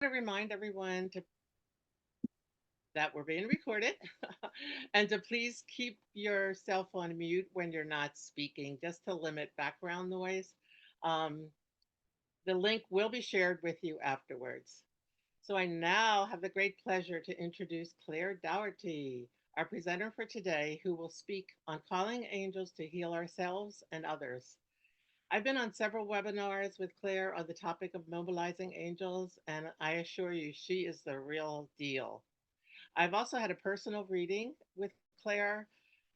To remind everyone that we're being recorded and to please keep yourself on mute when you're not speaking, just to limit background noise. Um, the link will be shared with you afterwards. So I now have the great pleasure to introduce Claire Daugherty, our presenter for today, who will speak on calling angels to heal ourselves and others. I've been on several webinars with Claire on the topic of mobilizing angels, and I assure you, she is the real deal. I've also had a personal reading with Claire,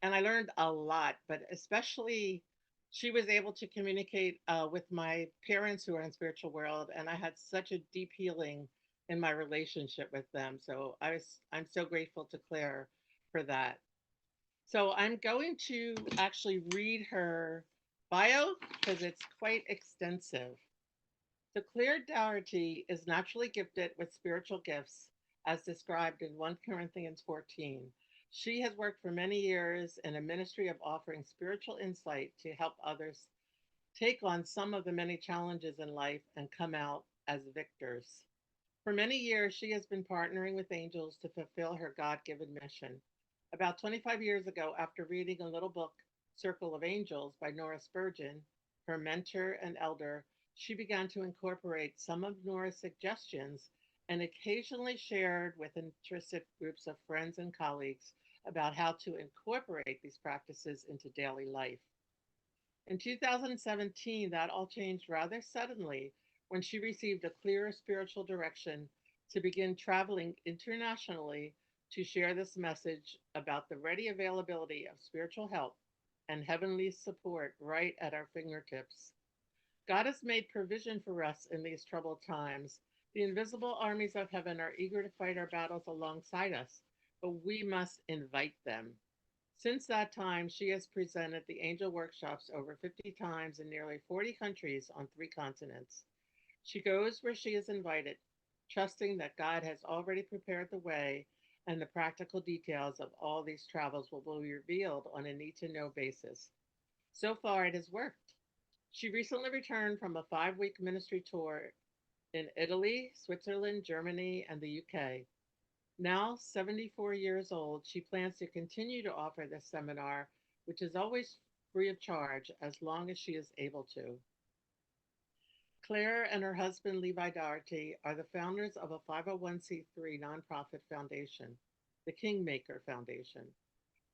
and I learned a lot, but especially she was able to communicate with my parents who are in spiritual world, and I had such a deep healing in my relationship with them. So I'm so grateful to Claire for that. So I'm going to actually read her bio because it's quite extensive. So Claire Dougherty is naturally gifted with spiritual gifts, as described in 1 Corinthians 14. She has worked for many years in a ministry of offering spiritual insight to help others take on some of the many challenges in life and come out as victors. For many years, she has been partnering with angels to fulfill her God given mission. About 25 years ago, after reading a little book, Circle of Angels by Nora Spurgeon, her mentor and elder, she began to incorporate some of Nora's suggestions and occasionally shared with interested groups of friends and colleagues about how to incorporate these practices into daily life. In 2017, that all changed rather suddenly when she received a clearer spiritual direction to begin traveling internationally to share this message about the ready availability of spiritual help and heavenly support right at our fingertips. God has made provision for us in these troubled times. The invisible armies of heaven are eager to fight our battles alongside us, but we must invite them. Since that time, she has presented the angel workshops over 50 times in nearly 40 countries on 3 continents. She goes where she is invited, trusting that God has already prepared the way and the practical details of all these travels will be revealed on a need to know basis. So far, it has worked. She recently returned from a 5 week ministry tour in Italy, Switzerland, Germany, and the UK. Now 74 years old, she plans to continue to offer this seminar, which is always free of charge as long as she is able to. Claire and her husband Levi Dougherty are the founders of a 501c3 nonprofit foundation, the Kingmaker Foundation.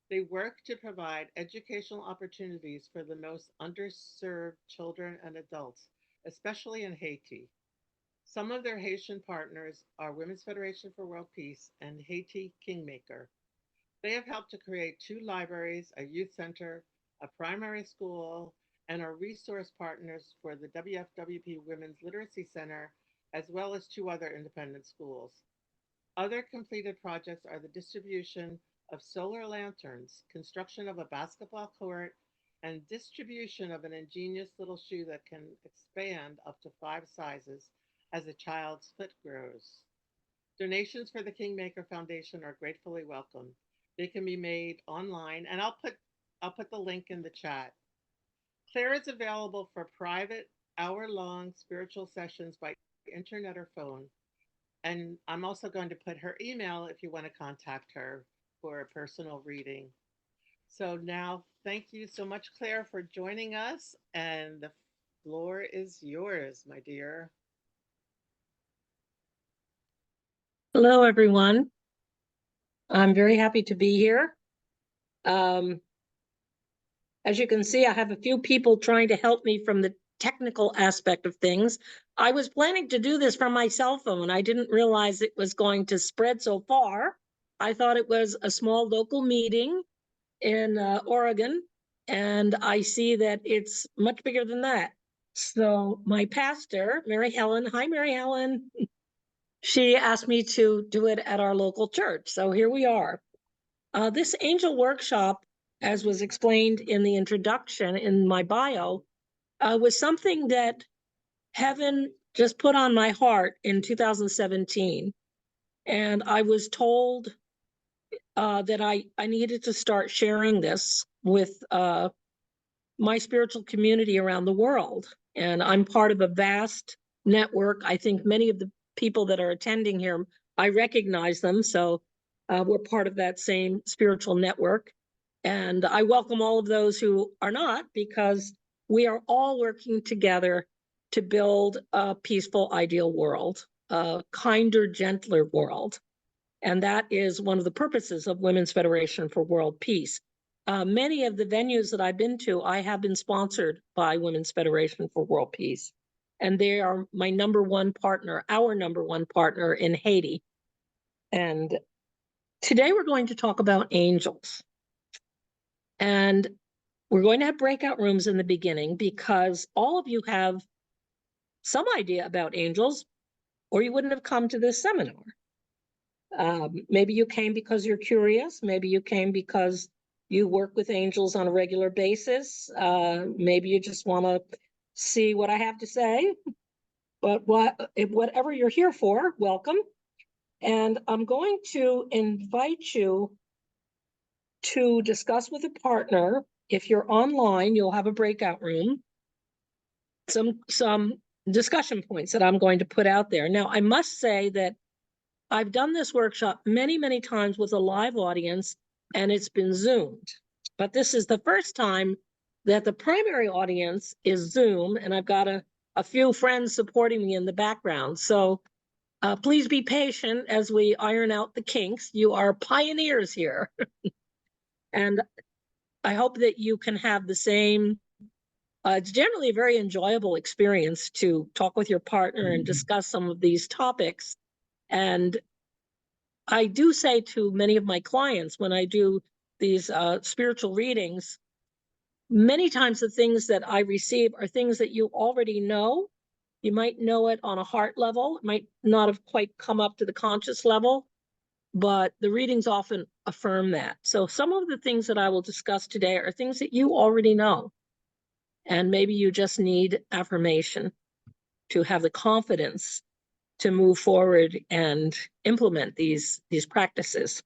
They work to provide educational opportunities for the most underserved children and adults, especially in Haiti. Some of their Haitian partners are Women's Federation for World Peace and Haiti Kingmaker. They have helped to create 2 libraries, a youth center, a primary school, and are resource partners for the WFWP Women's Literacy Center, as well as 2 other independent schools. Other completed projects are the distribution of solar lanterns, construction of a basketball court, and distribution of an ingenious little shoe that can expand up to 5 sizes as a child's foot grows. Donations for the Kingmaker Foundation are gratefully welcome. They can be made online, and I'll put the link in the chat. Claire is available for private hour-long spiritual sessions by internet or phone. And I'm also going to put her email if you want to contact her for a personal reading. So now, thank you so much, Claire, for joining us. And the floor is yours, my dear. Hello, everyone. I'm very happy to be here. As you can see, I have a few people trying to help me from the technical aspect of things. I was planning to do this from my cell phone. I didn't realize it was going to spread so far. I thought it was a small local meeting in Oregon, and I see that it's much bigger than that. So my pastor, Mary Helen, hi, Mary Helen. She asked me to do it at our local church. So here we are. This angel workshop, as was explained in the introduction in my bio, was something that heaven just put on my heart in 2017. And I was told that I needed to start sharing this with my spiritual community around the world. And I'm part of a vast network. I think many of the people that are attending here, I recognize them. So we're part of that same spiritual network. And I welcome all of those who are not, because we are all working together to build a peaceful, ideal world, a kinder, gentler world. And that is one of the purposes of Women's Federation for World Peace. Many of the venues that I've been to, I have been sponsored by Women's Federation for World Peace. And they are my number one partner, our number one partner in Haiti. And today we're going to talk about angels. And we're going to have breakout rooms in the beginning because all of you have some idea about angels, or you wouldn't have come to this seminar. Maybe you came because you're curious. Maybe you came because you work with angels on a regular basis. Maybe you just want to see what I have to say. But whatever you're here for, welcome. And I'm going to invite you to discuss with a partner. If you're online, you'll have a breakout room. Some discussion points that I'm going to put out there. Now, I must say that I've done this workshop many, many times with a live audience, and it's been Zoomed. But this is the first time that the primary audience is Zoom, and I've got a few friends supporting me in the background. So please be patient as we iron out the kinks. You are pioneers here. And I hope that you can have the same. It's generally a very enjoyable experience to talk with your partner and discuss some of these topics. And I do say to many of my clients when I do these spiritual readings, many times the things that I receive are things that you already know. You might know it on a heart level, it might not have quite come up to the conscious level, but the readings often affirm that. So some of the things that I will discuss today are things that you already know. And maybe you just need affirmation to have the confidence to move forward and implement these practices.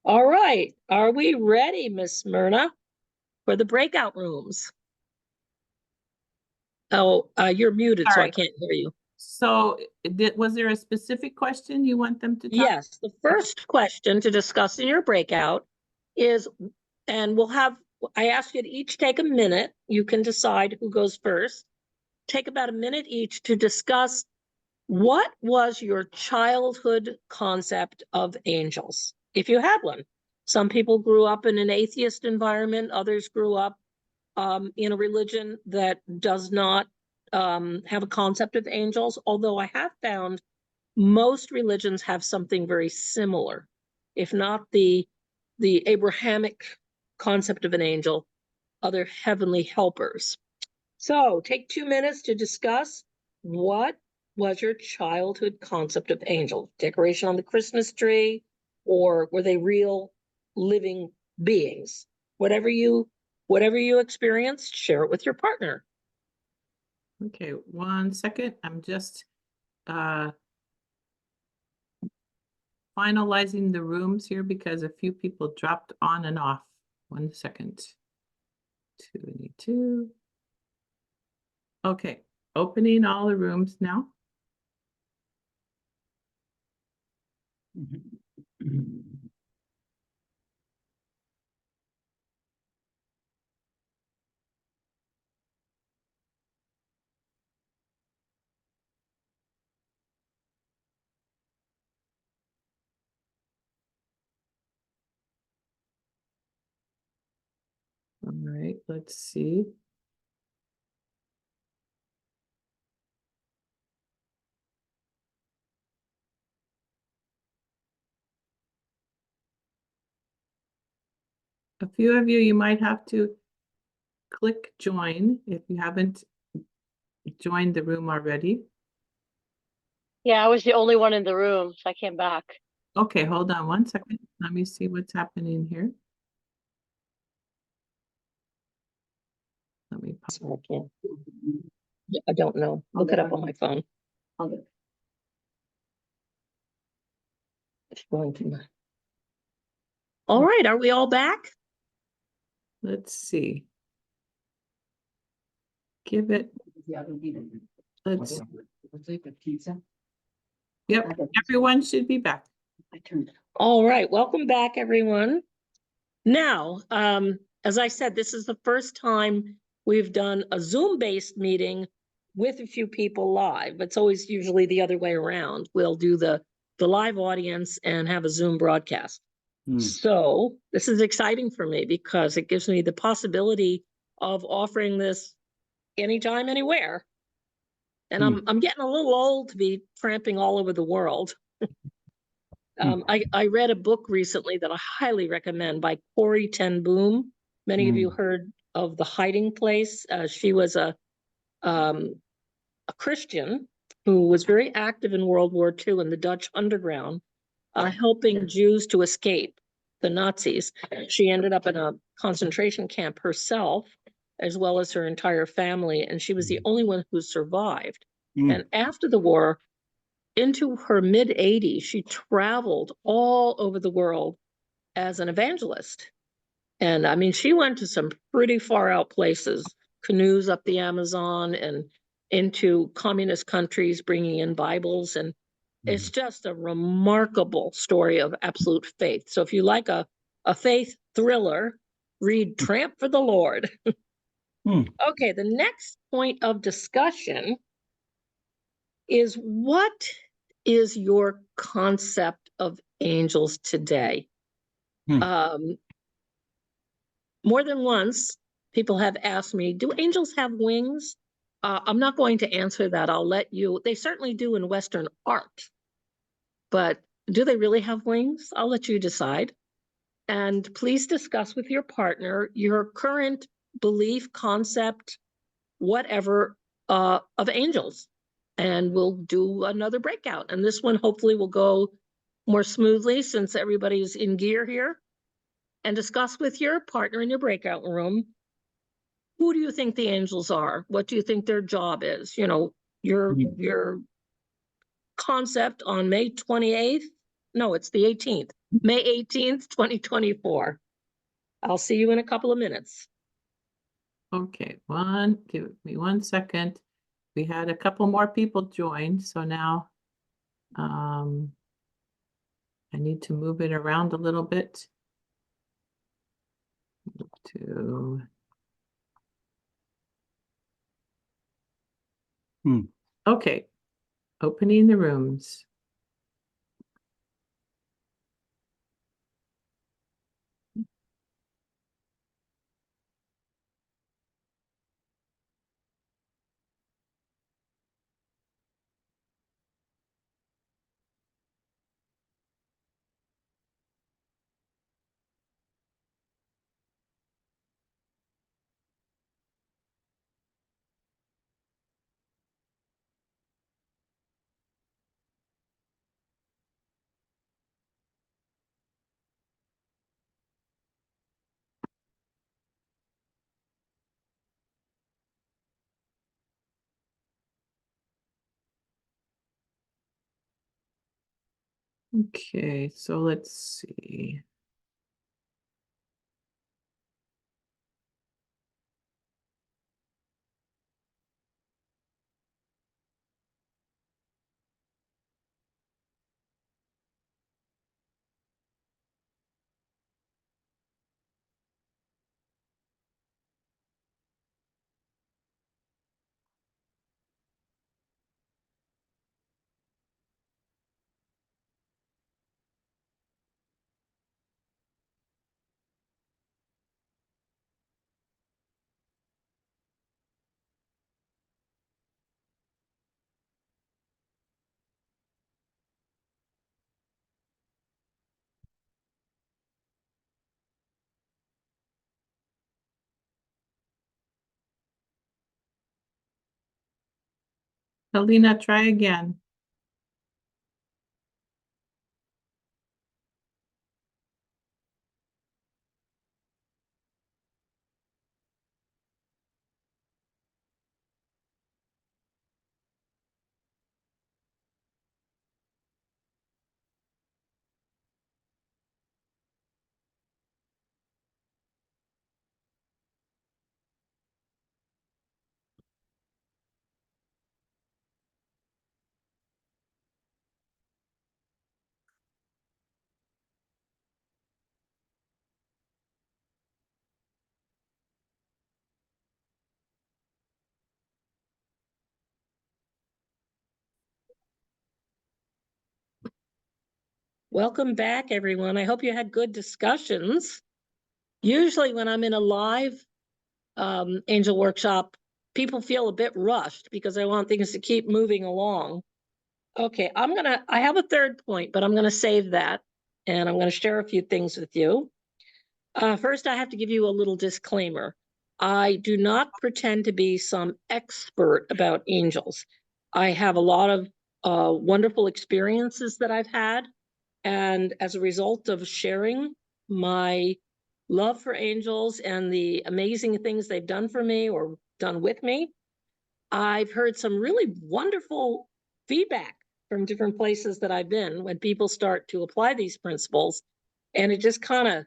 All right, are we ready, Miss Myrna, for the breakout rooms? Oh, you're muted, so I can't hear you. So was there a specific question you want them to talk? Yes, the first question to discuss in your breakout is, and I ask you to each take a minute. You can decide who goes first. Take about a minute each to discuss what was your childhood concept of angels, if you had one. Some people grew up in an atheist environment. Others grew up in a religion that does not have a concept of angels, although I have found most religions have something very similar, if not the Abrahamic concept of an angel, other heavenly helpers. So take 2 minutes to discuss what was your childhood concept of angels. Decoration on the Christmas tree, or were they real living beings? Whatever you experienced, share it with your partner. Okay, 1 second. I'm just finalizing the rooms here because a few people dropped on and off. 1 second. 282. Okay, opening all the rooms now. All right, let's see. A few of you, you might have to click join if you haven't joined the room already. Yeah, I was the only one in the room, so I came back. Okay, hold on 1 second. Let me see what's happening here. Let me pause. I don't know. Look it up on my phone. It's going to. All right, are we all back? Let's see. Give it. Let's. Yep, everyone should be back. All right, welcome back, everyone. Now, as I said, this is the first time we've done a Zoom-based meeting with a few people live. It's always usually the other way around. We'll do the live audience and have a Zoom broadcast. So this is exciting for me because it gives me the possibility of offering this anytime, anywhere. And I'm getting a little old to be tramping all over the world. I read a book recently that I highly recommend by Corrie Ten Boom. Many of you heard of The Hiding Place. She was a Christian who was very active in World War II in the Dutch underground, helping Jews to escape the Nazis. She ended up in a concentration camp herself, as well as her entire family, and she was the only one who survived. And after the war, into her mid-80s, she traveled all over the world as an evangelist. And I mean, she went to some pretty far out places, canoes up the Amazon and into communist countries, bringing in Bibles. And it's just a remarkable story of absolute faith. So if you like a faith thriller, read Tramp for the Lord. Okay, the next point of discussion is, what is your concept of angels today? More than once, people have asked me, do angels have wings? I'm not going to answer that. I'll let you. They certainly do in Western art, but do they really have wings? I'll let you decide. And please discuss with your partner your current belief, concept, whatever, of angels. And we'll do another breakout. And this one hopefully will go more smoothly since everybody's in gear here. And discuss with your partner in your breakout room, who do you think the angels are? What do you think their job is? You know, your concept on May 28th. No, it's the 18th. May 18th, 2024. I'll see you in a couple of minutes. Okay, give me 1 second. We had a couple more people join, so now I need to move it around a little bit to okay, opening the rooms. Okay, so let's see. Helena, try again. Welcome back, everyone. I hope you had good discussions. Usually when I'm in a live angel workshop, people feel a bit rushed because I want things to keep moving along. Okay, I have a third point, but I'm gonna save that, and I'm gonna share a few things with you. First, I have to give you a little disclaimer. I do not pretend to be some expert about angels. I have a lot of wonderful experiences that I've had, and as a result of sharing my love for angels and the amazing things they've done for me or done with me, I've heard some really wonderful feedback from different places that I've been when people start to apply these principles. And it just kind of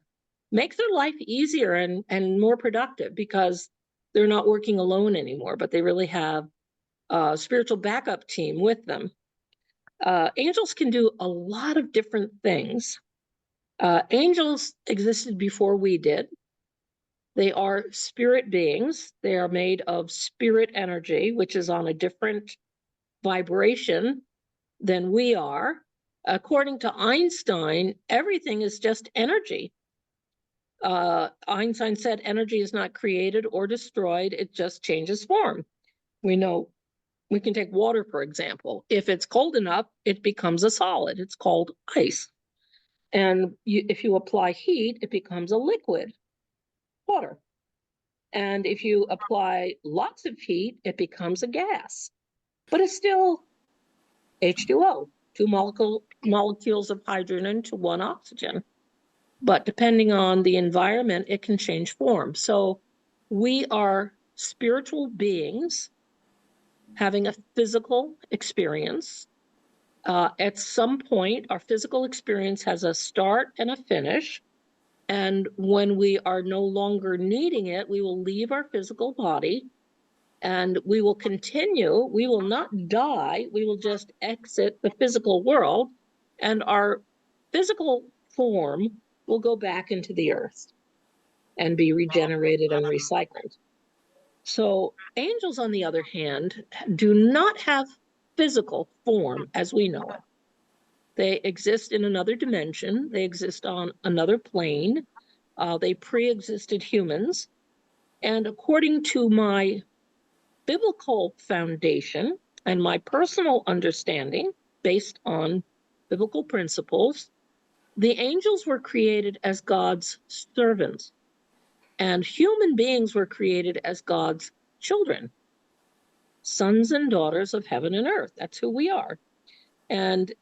makes their life easier and more productive because they're not working alone anymore, but they really have a spiritual backup team with them. Angels can do a lot of different things. Angels existed before we did. They are spirit beings. They are made of spirit energy, which is on a different vibration than we are. According to Einstein, everything is just energy. Einstein said energy is not created or destroyed, it just changes form. We know, we can take water, for example. If it's cold enough, it becomes a solid. It's called ice. And if you apply heat, it becomes a liquid, water. And if you apply lots of heat, it becomes a gas. But it's still H2O, two molecules of hydrogen to one oxygen. But depending on the environment, it can change form. So we are spiritual beings having a physical experience. At some point, our physical experience has a start and a finish. And when we are no longer needing it, we will leave our physical body and we will continue. We will not die. We will just exit the physical world, and our physical form will go back into the earth and be regenerated and recycled. So angels, on the other hand, do not have physical form as we know it. They exist in another dimension. They exist on another plane. They pre-existed humans. And according to my biblical foundation and my personal understanding based on biblical principles, the angels were created as God's servants, and human beings were created as God's children, sons and daughters of heaven and earth. That's who we are. And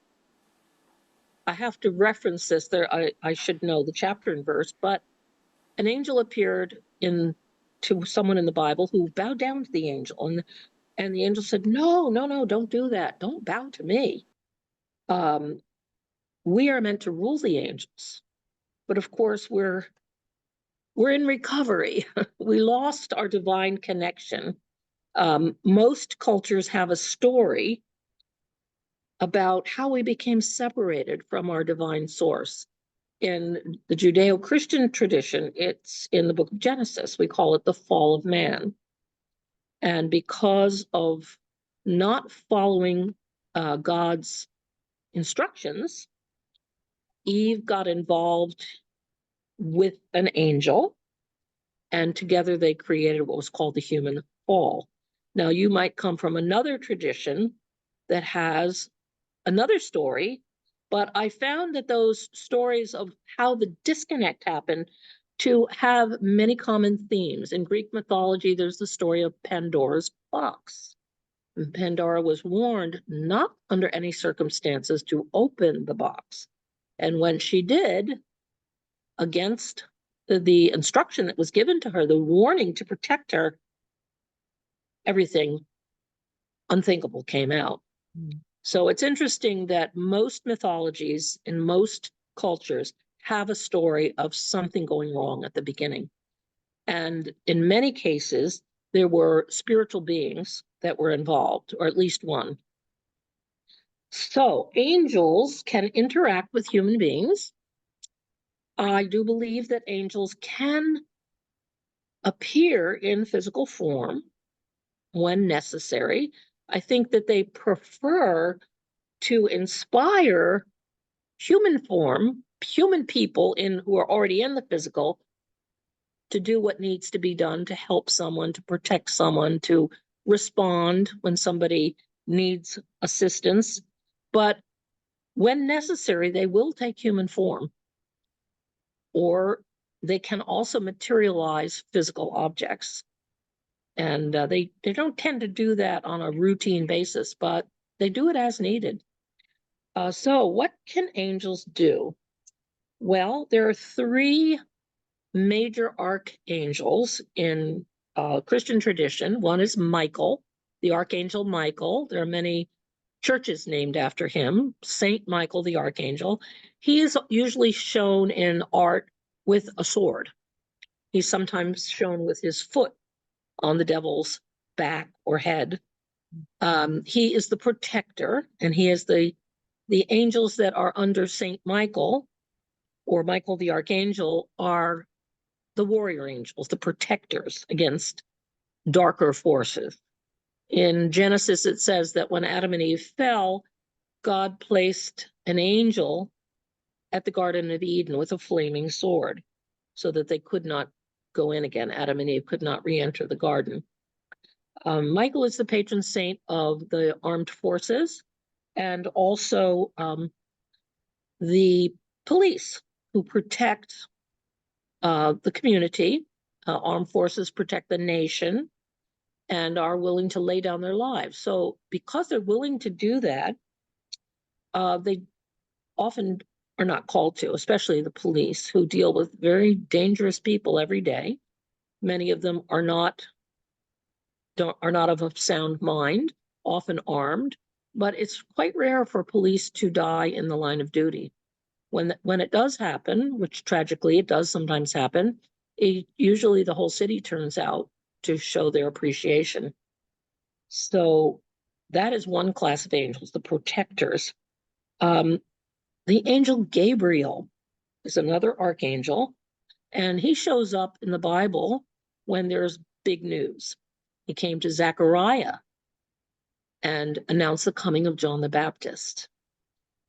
I have to reference this there. I should know the chapter and verse, but an angel appeared to someone in the Bible who bowed down to the angel, and the angel said, no, don't do that. Don't bow to me. We are meant to rule the angels. But of course, we're in recovery. We lost our divine connection. Most cultures have a story about how we became separated from our divine source. In the Judeo-Christian tradition, it's in the book of Genesis. We call it the fall of man. And because of not following God's instructions, Eve got involved with an angel, and together they created what was called the human fall. Now, you might come from another tradition that has another story, but I found that those stories of how the disconnect happened to have many common themes. In Greek mythology, there's the story of Pandora's box. And Pandora was warned not under any circumstances to open the box. And when she did, against the instruction that was given to her, the warning to protect her, everything unthinkable came out. So it's interesting that most mythologies in most cultures have a story of something going wrong at the beginning. And in many cases, there were spiritual beings that were involved, or at least one. So angels can interact with human beings. I do believe that angels can appear in physical form when necessary. I think that they prefer to inspire human form, human people who are already in the physical, to do what needs to be done to help someone, to protect someone, to respond when somebody needs assistance. But when necessary, they will take human form, or they can also materialize physical objects. And they don't tend to do that on a routine basis, but they do it as needed. So what can angels do? Well, there are three major archangels in Christian tradition. One is Michael, the Archangel Michael. There are many churches named after him. Saint Michael the Archangel. He is usually shown in art with a sword. He's sometimes shown with his foot on the devil's back or head. He is the protector, and he is the angels that are under Saint Michael, or Michael the Archangel, are the warrior angels, the protectors against darker forces. In Genesis, it says that when Adam and Eve fell, God placed an angel at the Garden of Eden with a flaming sword so that they could not go in again. Adam and Eve could not re-enter the garden. Michael is the patron saint of the armed forces and also the police, who protect the community. Armed forces protect the nation and are willing to lay down their lives. So because they're willing to do that, they often are not called to, especially the police, who deal with very dangerous people every day. Many of them are not of a sound mind, often armed, but it's quite rare for police to die in the line of duty. When it does happen, which tragically it does sometimes happen, usually the whole city turns out to show their appreciation. So that is one class of angels, the protectors. The angel Gabriel is another archangel, and he shows up in the Bible when there's big news. He came to Zechariah and announced the coming of John the Baptist.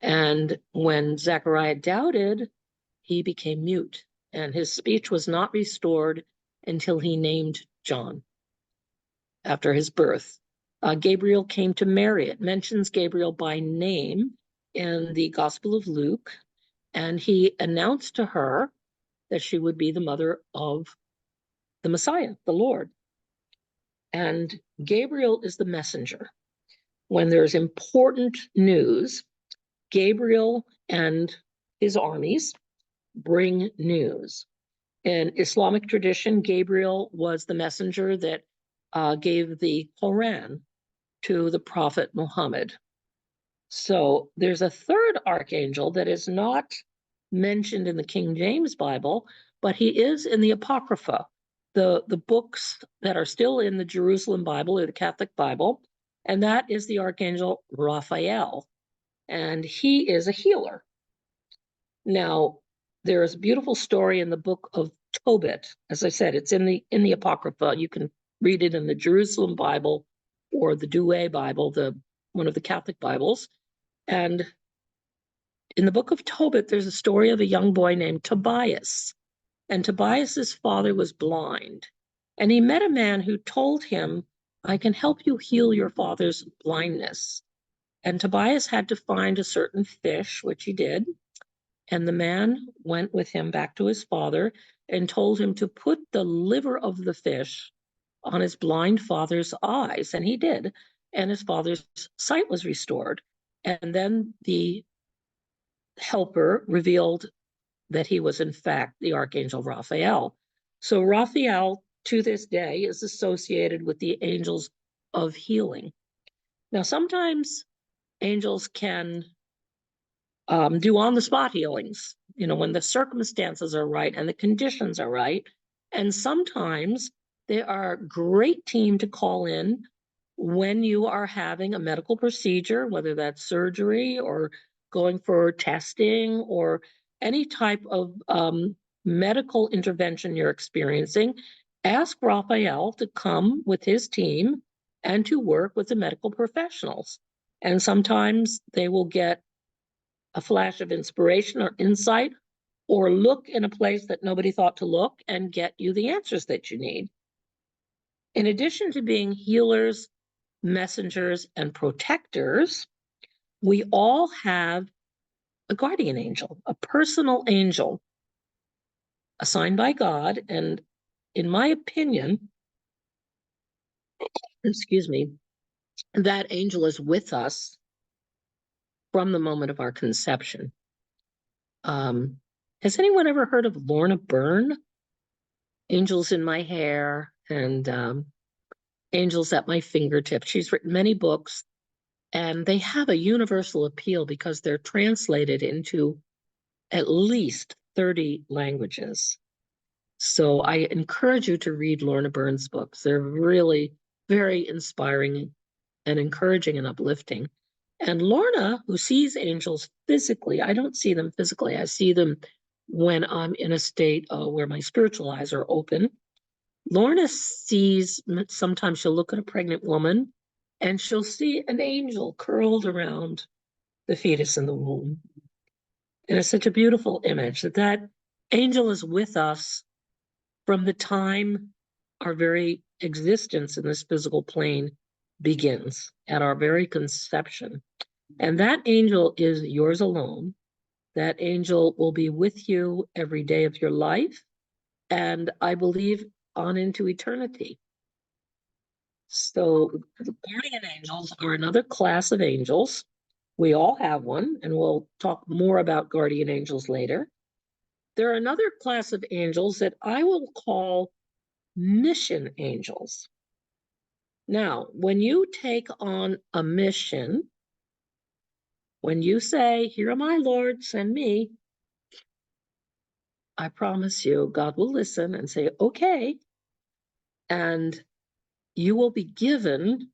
And when Zechariah doubted, he became mute, and his speech was not restored until he named John after his birth. Gabriel came to Mary. It mentions Gabriel by name in the Gospel of Luke, and he announced to her that she would be the mother of the Messiah, the Lord. And Gabriel is the messenger. When there's important news, Gabriel and his armies bring news. In Islamic tradition, Gabriel was the messenger that gave the Quran to the Prophet Muhammad. So there's a third archangel that is not mentioned in the King James Bible, but he is in the Apocrypha, the books that are still in the Jerusalem Bible or the Catholic Bible, and that is the archangel Raphael, and he is a healer. Now, there is a beautiful story in the book of Tobit. As I said, it's in the Apocrypha. You can read it in the Jerusalem Bible or the Douay Bible, one of the Catholic Bibles. And in the book of Tobit, there's a story of a young boy named Tobias. And Tobias's father was blind. And he met a man who told him, I can help you heal your father's blindness. And Tobias had to find a certain fish, which he did. And the man went with him back to his father and told him to put the liver of the fish on his blind father's eyes. And he did. And his father's sight was restored. And then the helper revealed that he was in fact the Archangel Raphael. So Raphael, to this day, is associated with the angels of healing. Now, sometimes angels can do on-the-spot healings, when the circumstances are right and the conditions are right. And sometimes they are a great team to call in when you are having a medical procedure, whether that's surgery or going for testing or any type of medical intervention you're experiencing. Ask Raphael to come with his team and to work with the medical professionals. And sometimes they will get a flash of inspiration or insight, or look in a place that nobody thought to look and get you the answers that you need. In addition to being healers, messengers, and protectors, we all have a guardian angel, a personal angel assigned by God. And in my opinion, excuse me, that angel is with us from the moment of our conception. Has anyone ever heard of Lorna Byrne? Angels in My Hair and Angels at My Fingertips. She's written many books, and they have a universal appeal because they're translated into at least 30 languages. So I encourage you to read Lorna Byrne's books. They're really very inspiring and encouraging and uplifting. And Lorna, who sees angels physically, I don't see them physically. I see them when I'm in a state where my spiritual eyes are open. Lorna sees, sometimes she'll look at a pregnant woman and she'll see an angel curled around the fetus in the womb. And it's such a beautiful image that angel is with us from the time our very existence in this physical plane begins, at our very conception. And that angel is yours alone. That angel will be with you every day of your life, and I believe on into eternity. So the guardian angels are another class of angels. We all have one, and we'll talk more about guardian angels later. They're another class of angels that I will call mission angels. Now, when you take on a mission, when you say, "Here am I, Lord, send me," I promise you, God will listen and say, "Okay." And you will be given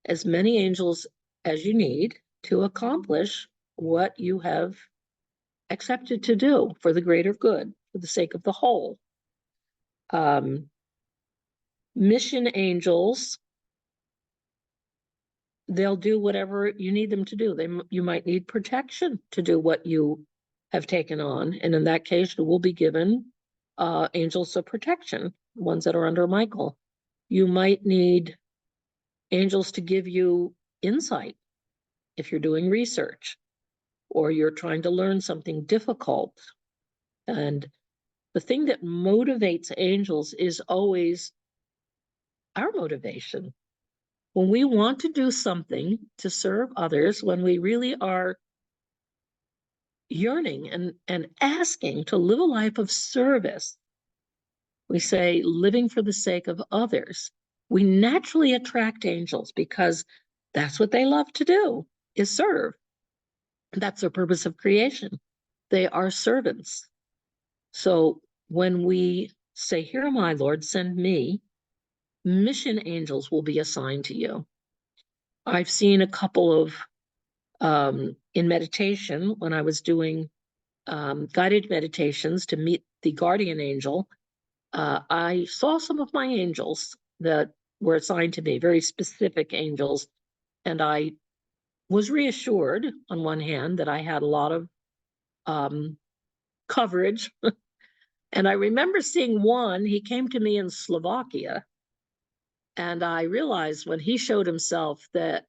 as many angels as you need to accomplish what you have accepted to do for the greater good, for the sake of the whole. Mission angels, they'll do whatever you need them to do. You might need protection to do what you have taken on. And in that case, you will be given angels of protection, ones that are under Michael. You might need angels to give you insight if you're doing research or you're trying to learn something difficult. And the thing that motivates angels is always our motivation. When we want to do something to serve others, when we really are yearning and asking to live a life of service, we say living for the sake of others, we naturally attract angels because that's what they love to do, is serve. That's their purpose of creation. They are servants. So when we say, "Here am I, Lord, send me," mission angels will be assigned to you. I've seen a couple of, in meditation, when I was doing guided meditations to meet the guardian angel, I saw some of my angels that were assigned to me, very specific angels, and I was reassured on one hand that I had a lot of coverage. And I remember seeing one, he came to me in Slovakia, and I realized when he showed himself that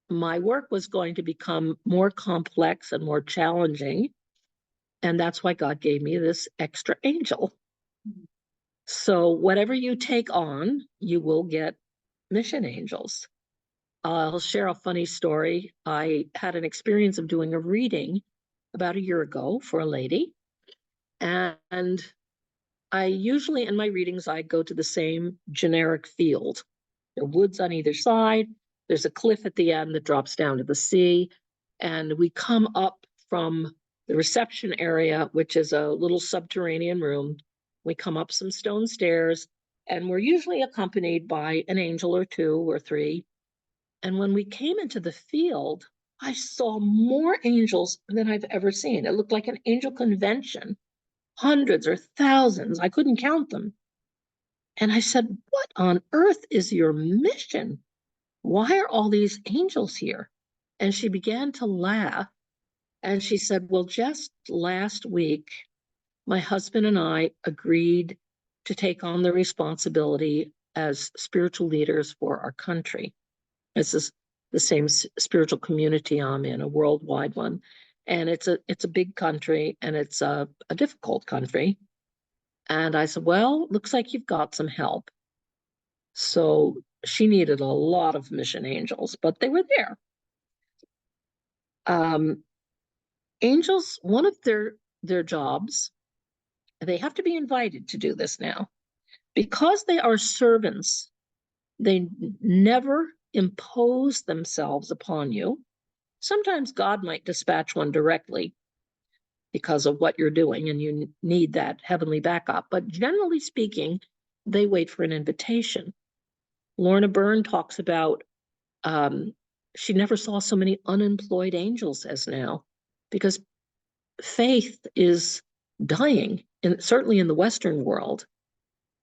my work was going to become more complex and more challenging. And that's why God gave me this extra angel. So whatever you take on, you will get mission angels. I'll share a funny story. I had an experience of doing a reading about a year ago for a lady. And I usually, in my readings, I go to the same generic field. There are woods on either side. There's a cliff at the end that drops down to the sea. And we come up from the reception area, which is a little subterranean room. We come up some stone stairs, and we're usually accompanied by an angel or two or three. And when we came into the field, I saw more angels than I've ever seen. It looked like an angel convention, hundreds or thousands. I couldn't count them. And I said, "What on earth is your mission? Why are all these angels here?" And she began to laugh. And she said, well, just last week, my husband and I agreed to take on the responsibility as spiritual leaders for our country. This is the same spiritual community I'm in, a worldwide one. And it's a big country, and it's a difficult country. And I said, well, looks like you've got some help. So she needed a lot of mission angels, but they were there. Angels, one of their jobs, they have to be invited to do this now. Because they are servants, they never impose themselves upon you. Sometimes God might dispatch one directly because of what you're doing, and you need that heavenly backup. But generally speaking, they wait for an invitation. Lorna Byrne talks about she never saw so many unemployed angels as now, because faith is dying, and certainly in the Western world.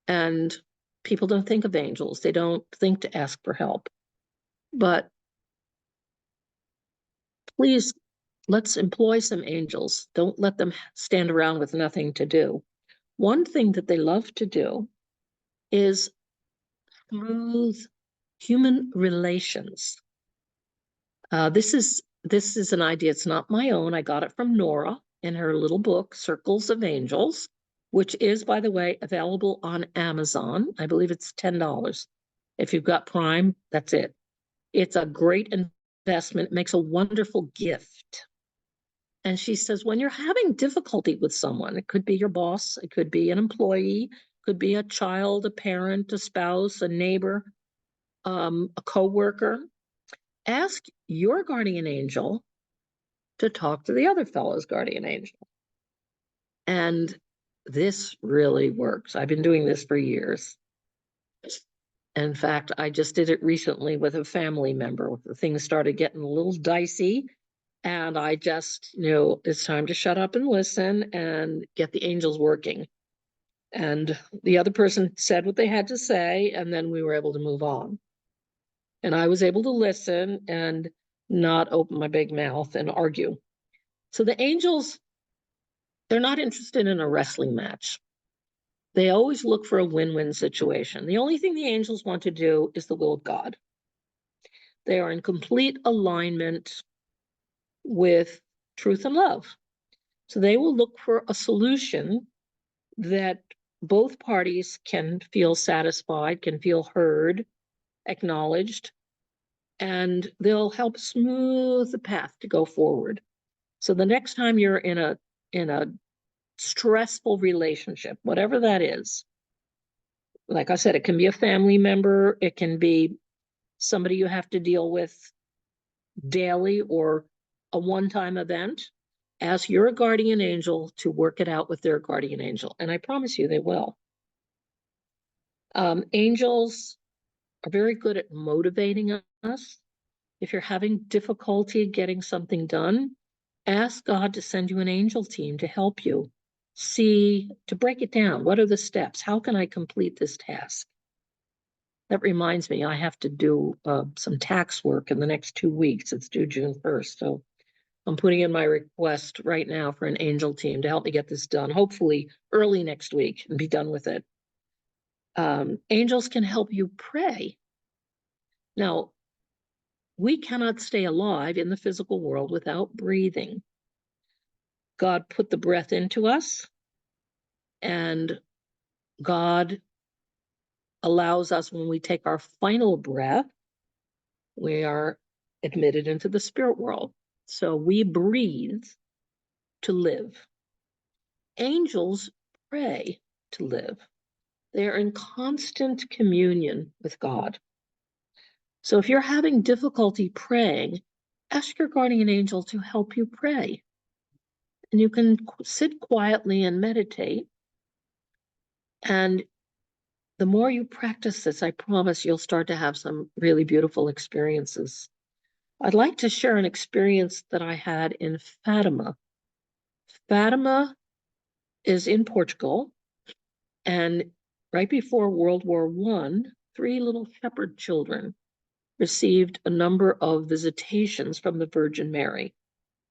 And people don't think of angels. They don't think to ask for help. But please, let's employ some angels. Don't let them stand around with nothing to do. One thing that they love to do is smooth human relations. This is an idea. It's not my own. I got it from Nora in her little book, Circles of Angels, which is, by the way, available on Amazon. I believe it's $10. If you've got Prime, that's it. It's a great investment. It makes a wonderful gift. And she says, when you're having difficulty with someone, it could be your boss, it could be an employee, could be a child, a parent, a spouse, a neighbor, a coworker, ask your guardian angel to talk to the other fellow's guardian angel. And this really works. I've been doing this for years. In fact, I just did it recently with a family member. Things started getting a little dicey, and I just knew it's time to shut up and listen and get the angels working. And the other person said what they had to say, and then we were able to move on. And I was able to listen and not open my big mouth and argue. So the angels, they're not interested in a wrestling match. They always look for a win-win situation. The only thing the angels want to do is the will of God. They are in complete alignment with truth and love. So they will look for a solution that both parties can feel satisfied, can feel heard, acknowledged, and they'll help smooth the path to go forward. So the next time you're in a stressful relationship, whatever that is, like I said, it can be a family member, it can be somebody you have to deal with daily or a one-time event, ask your guardian angel to work it out with their guardian angel. And I promise you they will. Angels are very good at motivating us. If you're having difficulty getting something done, ask God to send you an angel team to help you see, to break it down. What are the steps? How can I complete this task? That reminds me, I have to do some tax work in the next 2 weeks. It's due June 1st. So I'm putting in my request right now for an angel team to help me get this done, hopefully early next week, and be done with it. Angels can help you pray. Now, we cannot stay alive in the physical world without breathing. God put the breath into us, and God allows us, when we take our final breath, we are admitted into the spirit world. So we breathe to live. Angels pray to live. They are in constant communion with God. So if you're having difficulty praying, ask your guardian angel to help you pray. And you can sit quietly and meditate. And the more you practice this, I promise you'll start to have some really beautiful experiences. I'd like to share an experience that I had in Fatima. Fatima is in Portugal, and right before World War I, 3 little shepherd children received a number of visitations from the Virgin Mary.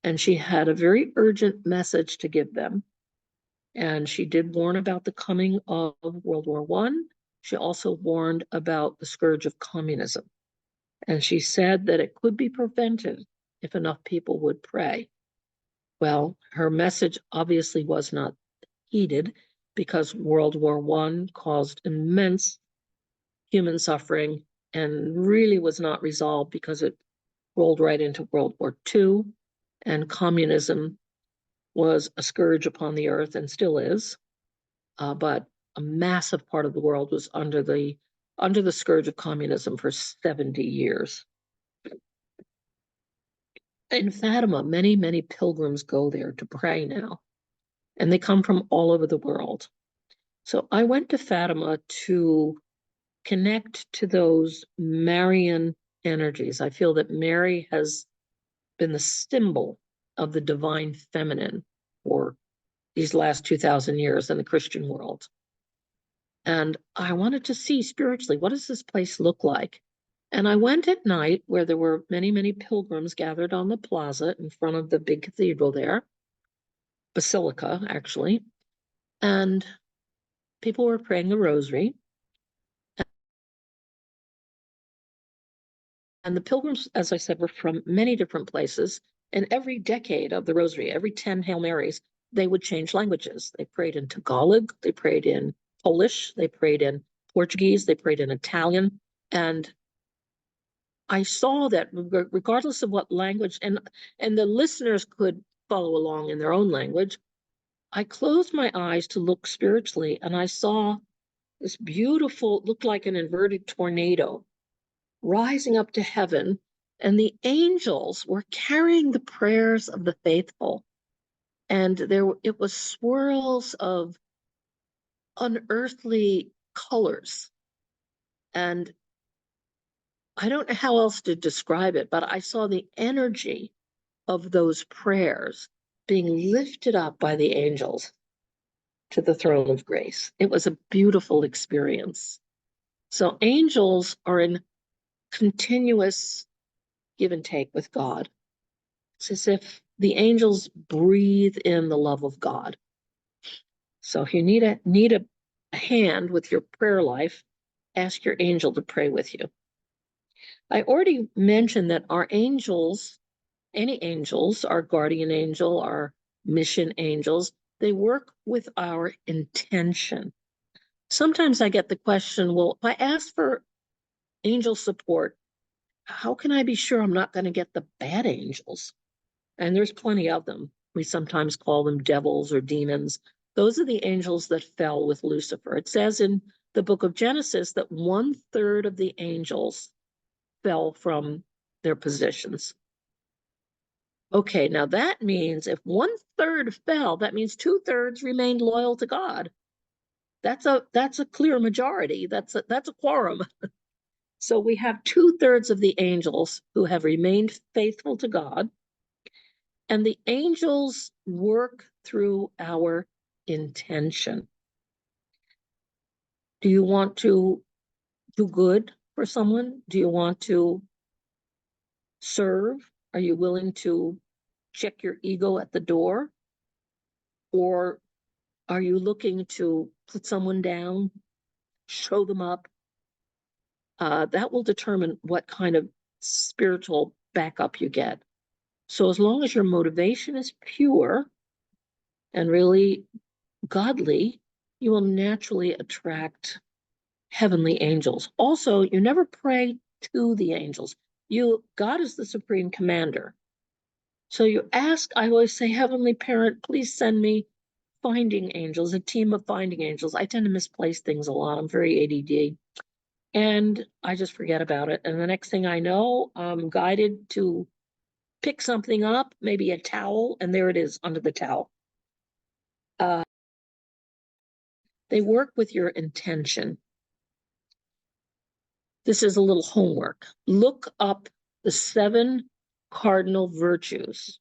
and she had a very urgent message to give them. And she did warn about the coming of World War I. She also warned about the scourge of communism. And she said that it could be prevented if enough people would pray. Well, her message obviously was not heeded because World War I caused immense human suffering and really was not resolved because it rolled right into World War II, and communism was a scourge upon the earth and still is. But a massive part of the world was under the scourge of communism for 70 years. In Fatima, many, many pilgrims go there to pray now, and they come from all over the world. So I went to Fatima to connect to those Marian energies. I feel that Mary has been the symbol of the divine feminine for these last 2,000 years in the Christian world. And I wanted to see spiritually, what does this place look like? And I went at night where there were many, many pilgrims gathered on the plaza in front of the big cathedral there, basilica, actually. And people were praying the rosary. And the pilgrims, as I said, were from many different places. And every decade of the rosary, every 10 Hail Marys, they would change languages. They prayed in Tagalog, they prayed in Polish, they prayed in Portuguese, they prayed in Italian. And I saw that regardless of what language, and the listeners could follow along in their own language, I closed my eyes to look spiritually, and I saw this beautiful, looked like an inverted tornado rising up to heaven, and the angels were carrying the prayers of the faithful. And it was swirls of unearthly colors. And I don't know how else to describe it, but I saw the energy of those prayers being lifted up by the angels to the throne of grace. It was a beautiful experience. So angels are in continuous give and take with God. It's as if the angels breathe in the love of God. So if you need a hand with your prayer life, ask your angel to pray with you. I already mentioned that our angels, any angels, our guardian angel, our mission angels, they work with our intention. Sometimes I get the question, well, if I ask for angel support, how can I be sure I'm not going to get the bad angels? And there's plenty of them. We sometimes call them devils or demons. Those are the angels that fell with Lucifer. It says in the book of Genesis that 1/3 of the angels fell from their positions. Okay, now that means if 1/3 fell, that means 2/3 remained loyal to God. That's a clear majority. That's a quorum. So we have 2/3 of the angels who have remained faithful to God. And the angels work through our intention. Do you want to do good for someone? Do you want to serve? Are you willing to check your ego at the door? Or are you looking to put someone down, show them up? That will determine what kind of spiritual backup you get. So as long as your motivation is pure and really godly, you will naturally attract heavenly angels. Also, you never pray to the angels. God is the supreme commander. So you ask, I always say, Heavenly Parent, please send me finding angels, a team of finding angels. I tend to misplace things a lot. I'm very ADD. And I just forget about it. And the next thing I know, I'm guided to pick something up, maybe a towel, and there it is under the towel. They work with your intention. This is a little homework. Look up the 7 cardinal virtues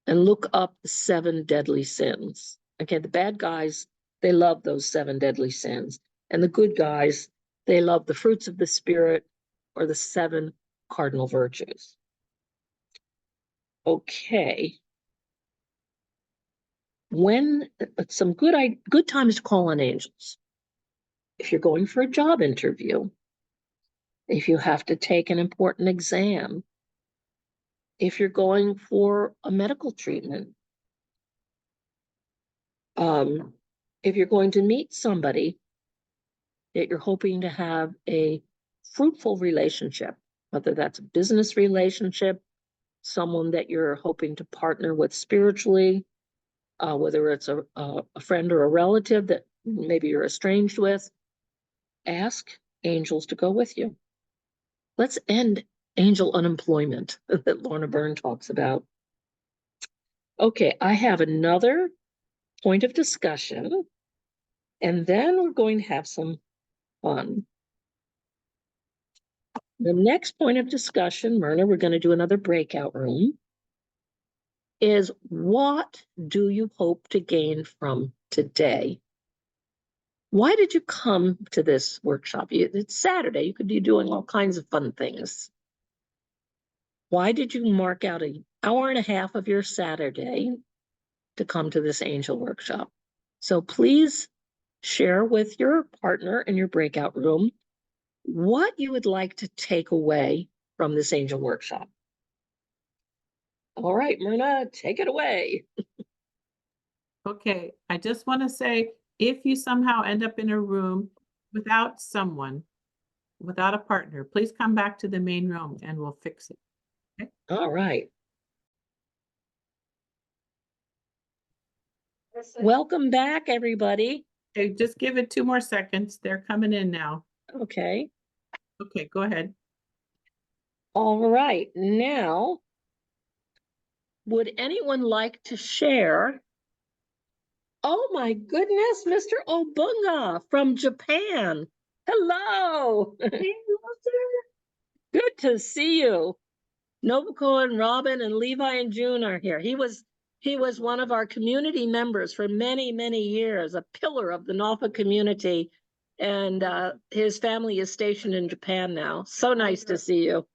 and look up the 7 deadly sins. Okay, the bad guys, they love those 7 deadly sins. And the good guys, they love the fruits of the Spirit or the 7 cardinal virtues. Okay. When some good times to call on angels. If you're going for a job interview, if you have to take an important exam, if you're going for a medical treatment, if you're going to meet somebody that you're hoping to have a fruitful relationship, whether that's a business relationship, someone that you're hoping to partner with spiritually, whether it's a friend or a relative that maybe you're estranged with, ask angels to go with you. Let's end angel unemployment that Lorna Byrne talks about. Okay, I have another point of discussion, and then we're going to have some fun. The next point of discussion, Myrna, we're going to do another breakout room, is what do you hope to gain from today? Why did you come to this workshop? It's Saturday. You could be doing all kinds of fun things. Why did you mark out an hour and a half of your Saturday to come to this angel workshop? So please share with your partner in your breakout room what you would like to take away from this angel workshop. All right, Myrna, take it away. Okay, I just want to say, if you somehow end up in a room without someone, without a partner, please come back to the main room and we'll fix it. Okay? All right. Welcome back, everybody. Okay, just give it 2 more seconds. They're coming in now. Okay. Okay, go ahead. All right. Now, would anyone like to share? Oh my goodness, Mr. Obunga from Japan. Hello. Good to see you. Nobuko and Robin and Levi and June are here. He was one of our community members for many, many years, a pillar of the Norfolk community. And his family is stationed in Japan now. So nice to see you.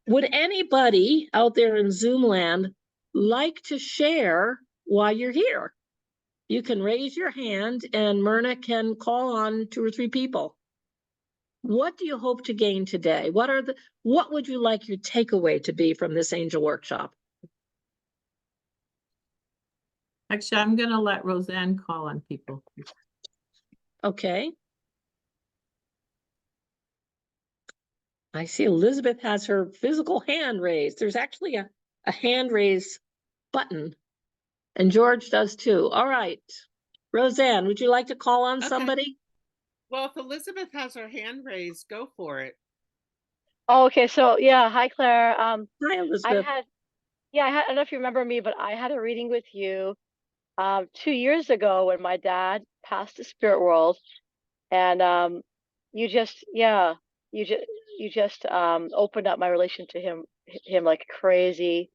Would anybody out there in Zoom land like to share why you're here? You can raise your hand and Myrna can call on 2 or 3 people. What do you hope to gain today? What would you like your takeaway to be from this angel workshop? Actually, I'm going to let Roseanne call on people. Okay. I see Elizabeth has her physical hand raised. There's actually a hand raise button, and George does too. All right. Roseanne, would you like to call on somebody? Well, if Elizabeth has her hand raised, go for it. Oh, okay, so yeah, hi Claire. Hi, Elizabeth. I don't know if you remember me, but I had a reading with you 2 years ago when my dad passed the spirit world, and you just opened up my relation to him like crazy.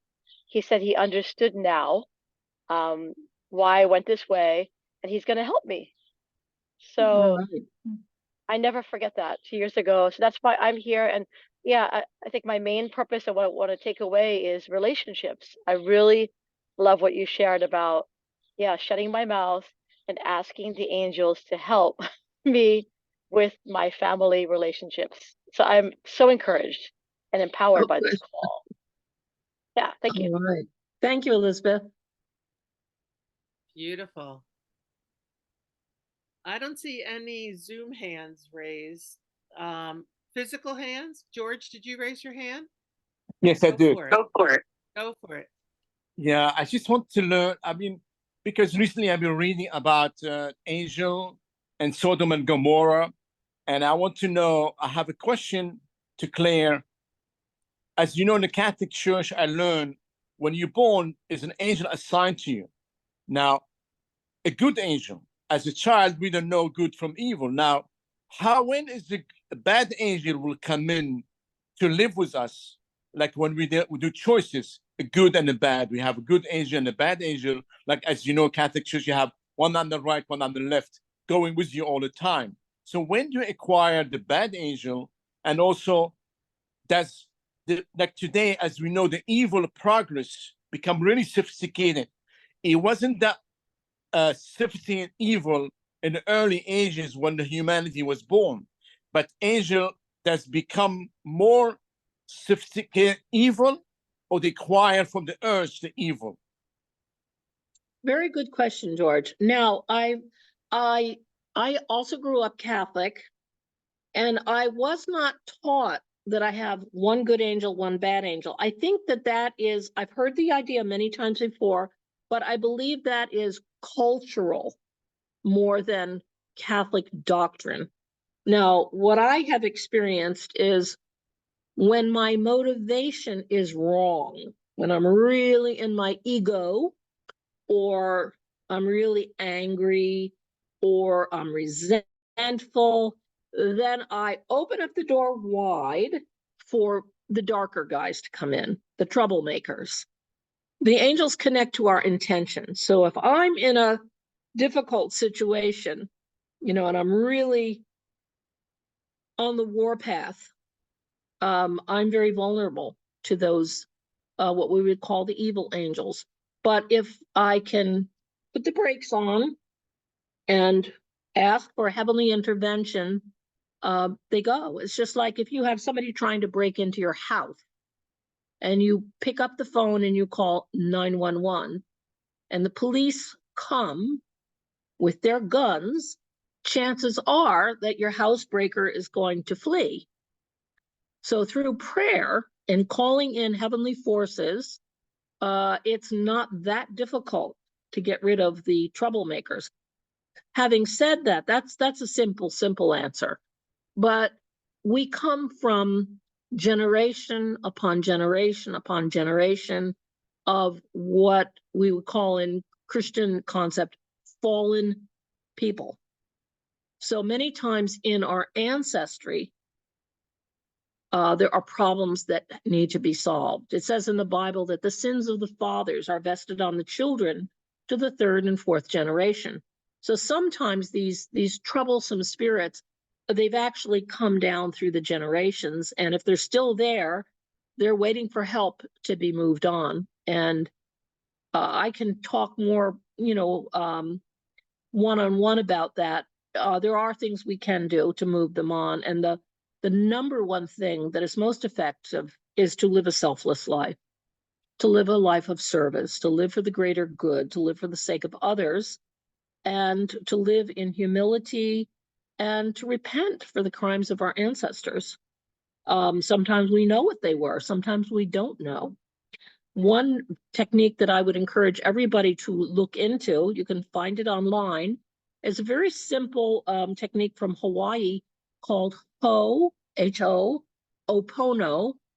He said he understood now why I went this way, and he's going to help me. So Right. I never forget that 2 years ago. So that's why I'm here. And yeah, I think my main purpose of what I want to take away is relationships. I really love what you shared about, shutting my mouth and asking the angels to help me with my family relationships. So I'm so encouraged and empowered by this call. Yeah, thank you. All right. Thank you, Elizabeth. Beautiful. I don't see any Zoom hands raised. Physical hands? George, did you raise your hand? Yes, I did. Go for it. Go for it. Yeah, I just want to learn. Because recently I've been reading about Angel and Sodom and Gomorrah, and I want to know. I have a question to Claire. As you know, in the Catholic Church, I learned when you're born, is an angel assigned to you. Now, a good angel. As a child, we don't know good from evil. Now, when is the bad angel will come in to live with us? Like when we do choices, a good and a bad. We have a good angel and a bad angel. Like, as you know, Catholic Church, you have one on the right, one on the left, going with you all the time. So when you acquire the bad angel, and also does like today, as we know, the evil progress become really sophisticated. It wasn't that sophisticated evil in the early ages when the humanity was born, but angel has become more sophisticated evil, or they acquire from the earth the evil. Very good question, George. Now, I also grew up Catholic, and I was not taught that I have one good angel, one bad angel. I think that is, I've heard the idea many times before, but I believe that is cultural more than Catholic doctrine. Now, what I have experienced is when my motivation is wrong, when I'm really in my ego, or I'm really angry, or I'm resentful, then I open up the door wide for the darker guys to come in, the troublemakers. The angels connect to our intention. So if I'm in a difficult situation, and I'm really on the warpath, I'm very vulnerable to those, what we would call the evil angels. But if I can put the brakes on and ask for heavenly intervention, they go. It's just like if you have somebody trying to break into your house and you pick up the phone and you call 911 and the police come with their guns, chances are that your housebreaker is going to flee. So through prayer and calling in heavenly forces, it's not that difficult to get rid of the troublemakers. Having said that, that's a simple answer. But we come from generation upon generation upon generation of what we would call in Christian concept fallen people. So many times in our ancestry, there are problems that need to be solved. It says in the Bible that the sins of the fathers are vested on the children to the third and fourth generation. So sometimes these troublesome spirits, they've actually come down through the generations, and if they're still there, they're waiting for help to be moved on. And I can talk more, one-on-one about that. There are things we can do to move them on, and the number one thing that is most effective is to live a selfless life, to live a life of service, to live for the greater good, to live for the sake of others, and to live in humility and to repent for the crimes of our ancestors. Sometimes we know what they were, sometimes we don't know. One technique that I would encourage everybody to look into, you can find it online, is a very simple technique from Hawaii called Ho'opono,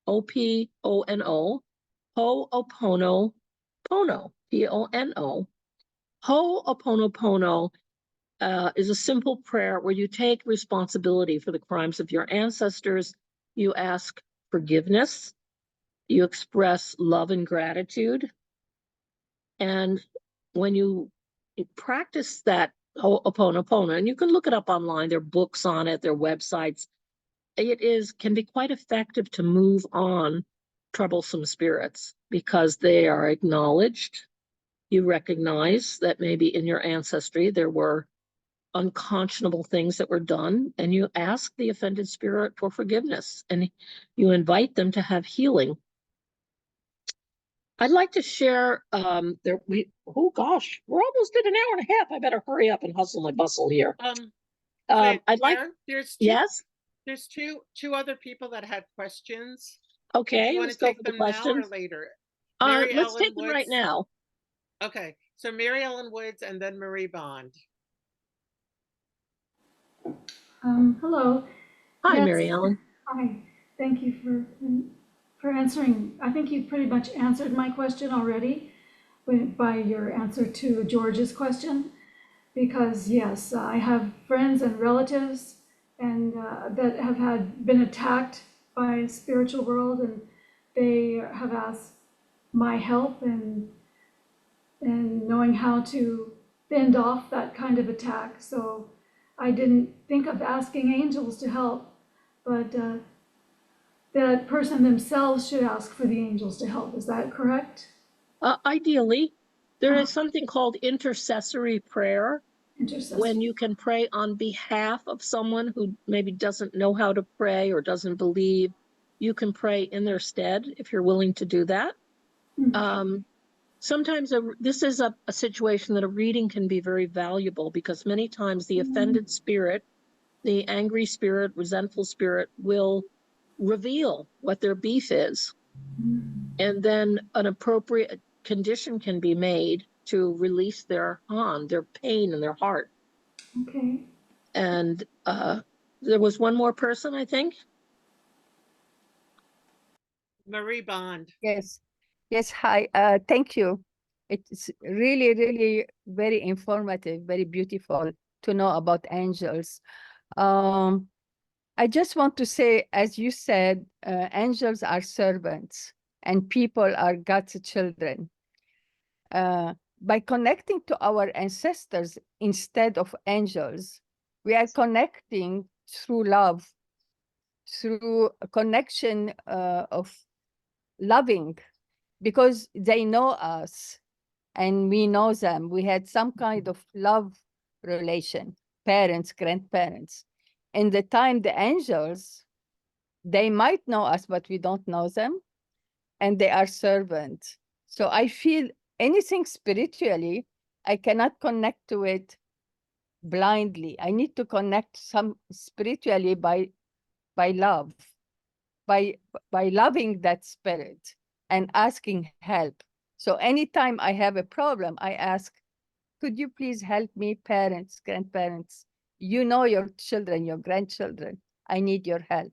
O-P-O-N-O, Ho'opono, P-O-N-O. Ho'oponopono is a simple prayer where you take responsibility for the crimes of your ancestors. You ask forgiveness. You express love and gratitude. And when you practice that Ho'oponopono, and you can look it up online, there are books on it, there are websites, can be quite effective to move on troublesome spirits because they are acknowledged. You recognize that maybe in your ancestry there were unconscionable things that were done, and you ask the offended spirit for forgiveness, and you invite them to have healing. I'd like to share, oh gosh, we're almost at an hour and a half. I better hurry up and hustle my bustle here. I'd like, there's yes? There's two other people that had questions. Okay, You want let's to go take for the them now or questions. later? Let's take them right now. Okay, so Mary Ellen Woods and then Marie Bond. Hello. Hi, Yes. Mary Ellen. Hi. Thank you for answering. I think you pretty much answered my question already by your answer to George's question. Because yes, I have friends and relatives and that have been attacked by the spiritual world, and they have asked my help and knowing how to fend off that kind of attack. So I didn't think of asking angels to help, but that person themselves should ask for the angels to help. Is that correct? Ideally, there Uh-huh. is something called intercessory prayer, Intercessor. when you can pray on behalf of someone who maybe doesn't know how to pray or doesn't believe. You can pray in their stead if you're willing to do that. Sometimes this is a situation that a reading can be very valuable, because many times the offended spirit, the angry spirit, resentful spirit will reveal what their beef is. And then an appropriate condition can be made to release their pain in their heart. Okay. And there was one more person, I think. Marie Bond. Yes. Yes. Hi. Thank you. It's really, really very informative, very beautiful to know about angels. I just want to say, as you said, angels are servants and people are God's children. By connecting to our ancestors instead of angels, we are connecting through love, through a connection of loving, because they know us and we know them. We had some kind of love relation, parents, grandparents. In the time, the angels, they might know us, but we don't know them, and they are servants. So I feel anything spiritually, I cannot connect to it blindly. I need to connect some spiritually by love, by loving that spirit and asking help. So anytime I have a problem, I ask, could you please help me, parents, grandparents? You know your children, your grandchildren. I need your help.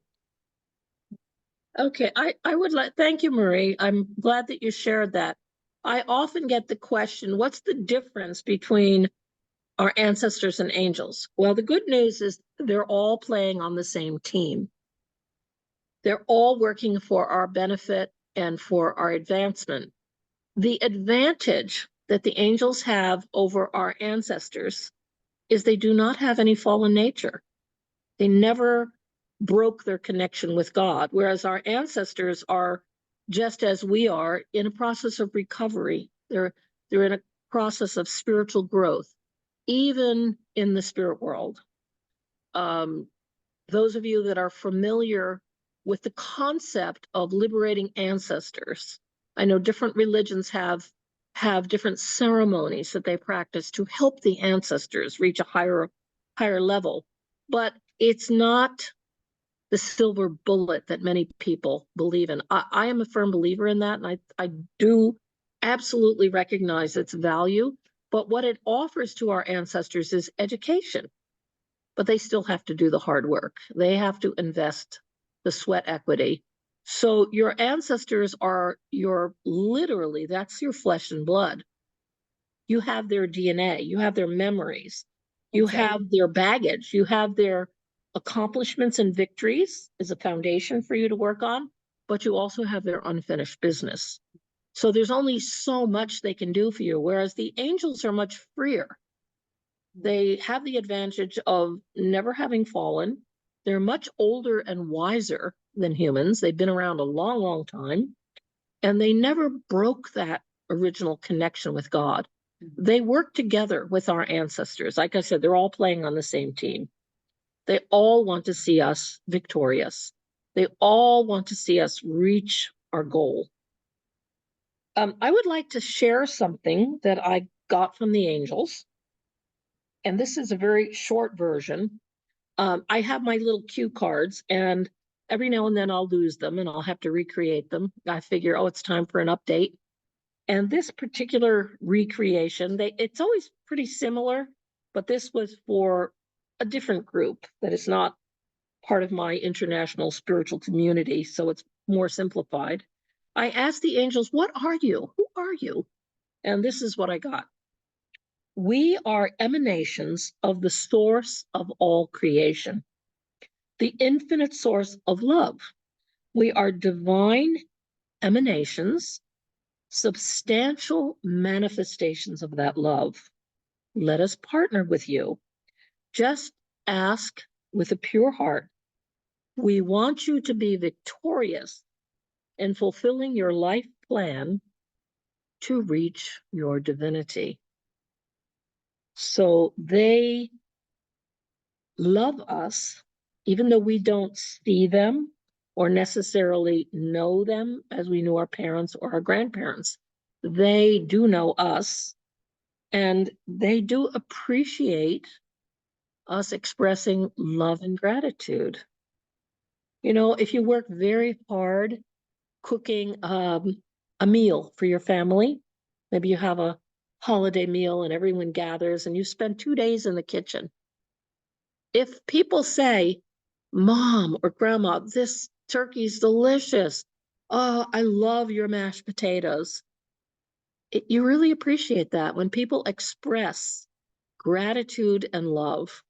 Okay, I would like, thank you, Marie. I'm glad that you shared that. I often get the question, what's the difference between our ancestors and angels? Well, the good news is they're all playing on the same team. They're all working for our benefit and for our advancement. The advantage that the angels have over our ancestors is they do not have any fallen nature. They never broke their connection with God, whereas our ancestors are, just as we are, in a process of recovery. They're in a process of spiritual growth, even in the spirit world. Those of you that are familiar with the concept of liberating ancestors, I know different religions have different ceremonies that they practice to help the ancestors reach a higher level, but it's not the silver bullet that many people believe in. I am a firm believer in that, and I do absolutely recognize its value, but what it offers to our ancestors is education. But they still have to do the hard work. They have to invest the sweat equity. So your ancestors are literally, that's your flesh and blood. You have their DNA, you have their memories, you have their baggage, you have their accomplishments and victories as a foundation for you to work on, but you also have their unfinished business. So there's only so much they can do for you, whereas the angels are much freer. They have the advantage of never having fallen. They're much older and wiser than humans. They've been around a long, long time, and they never broke that original connection with God. They work together with our ancestors. Like I said, they're all playing on the same team. They all want to see us victorious. They all want to see us reach our goal. I would like to share something that I got from the angels. And this is a very short version. I have my little cue cards, and every now and then I'll lose them and I'll have to recreate them. I figure, oh, it's time for an update. And this particular recreation, it's always pretty similar, but this was for a different group that is not part of my international spiritual community, so it's more simplified. I asked the angels, what are you? Who are you? And this is what I got. We are emanations of the source of all creation, the infinite source of love. We are divine emanations, substantial manifestations of that love. Let us partner with you. Just ask with a pure heart, We want you to be victorious in fulfilling your life plan to reach your divinity. So they love us, even though we don't see them or necessarily know them as we knew our parents or our grandparents. They do know us, and they do appreciate us expressing love and gratitude. You know, if you work very hard cooking a meal for your family, maybe you have a holiday meal and everyone gathers and you spend 2 days in the kitchen. If people say, Mom or Grandma, this turkey's delicious. Oh, I love your mashed potatoes. You really appreciate that when people express gratitude and love.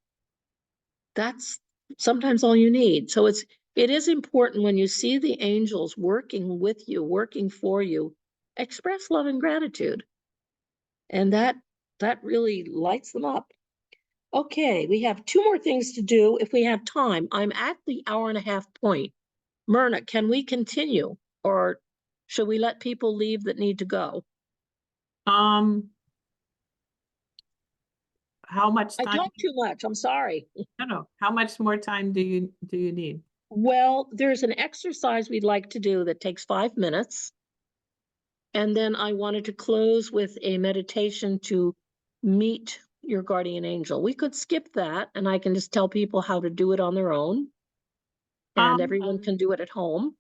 That's sometimes all you need. So it is important when you see the angels working with you, working for you, express love and gratitude. And that really lights them up. Okay, we have 2 more things to do if we have time. I'm at the hour-and-a-half point. Myrna, can we continue, or should we let people leave that need to go? How much I time? talked too much, I'm sorry. No. How much more time do you need? Well, there's an exercise we'd like to do that takes 5 minutes. And then I wanted to close with a meditation to meet your guardian angel. We could skip that, and I can just tell people how to do it on their own. And everyone can do it at home.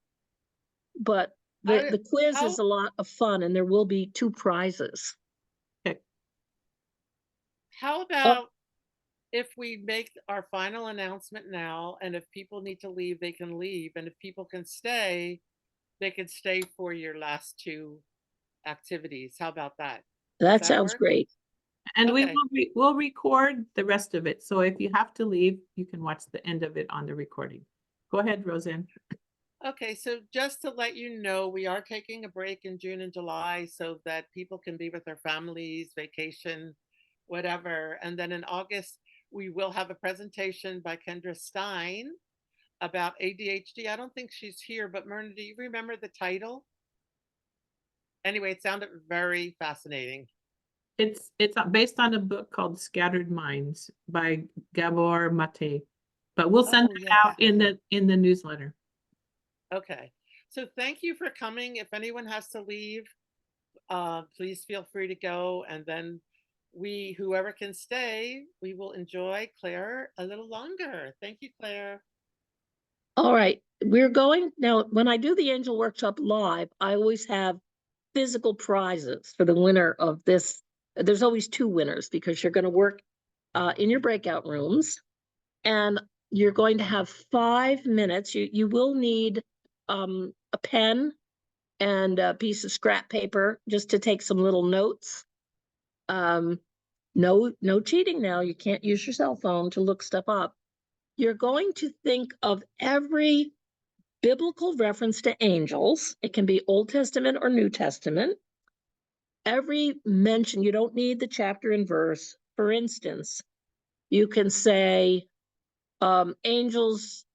But the quiz is a lot of fun, and there will be 2 prizes. Okay. How about if we make our final announcement now, and if people need to leave, they can leave. And if people can stay, they can stay for your last 2 activities. How about that? That sounds work? great. And Okay. we'll record the rest of it. So if you have to leave, you can watch the end of it on the recording. Go ahead, Roseanne. Okay, so just to let you know, we are taking a break in June and July so that people can be with their families, vacation, whatever. And then in August, we will have a presentation by Kendra Stein about ADHD. I don't think she's here, but Myrna, do you remember the title? Anyway, it sounded very fascinating. It's based on a book called Scattered Minds by Gabor Mate. But we'll send it out in the newsletter. Okay. So thank you for coming. If anyone has to leave, please feel free to go. And then whoever can stay, we will enjoy Claire a little longer. Thank you, Claire. All right, we're going now. When I do the Angel Workshop live, I always have physical prizes for the winner of this. There's always 2 winners because you're going to work in your breakout rooms, and you're going to have 5 minutes. You will need a pen and a piece of scrap paper just to take some little notes. No cheating now. You can't use your cell phone to look stuff up. You're going to think of every biblical reference to angels. It can be Old Testament or New Testament. Every mention, you don't need the chapter and verse. For instance, you can say angels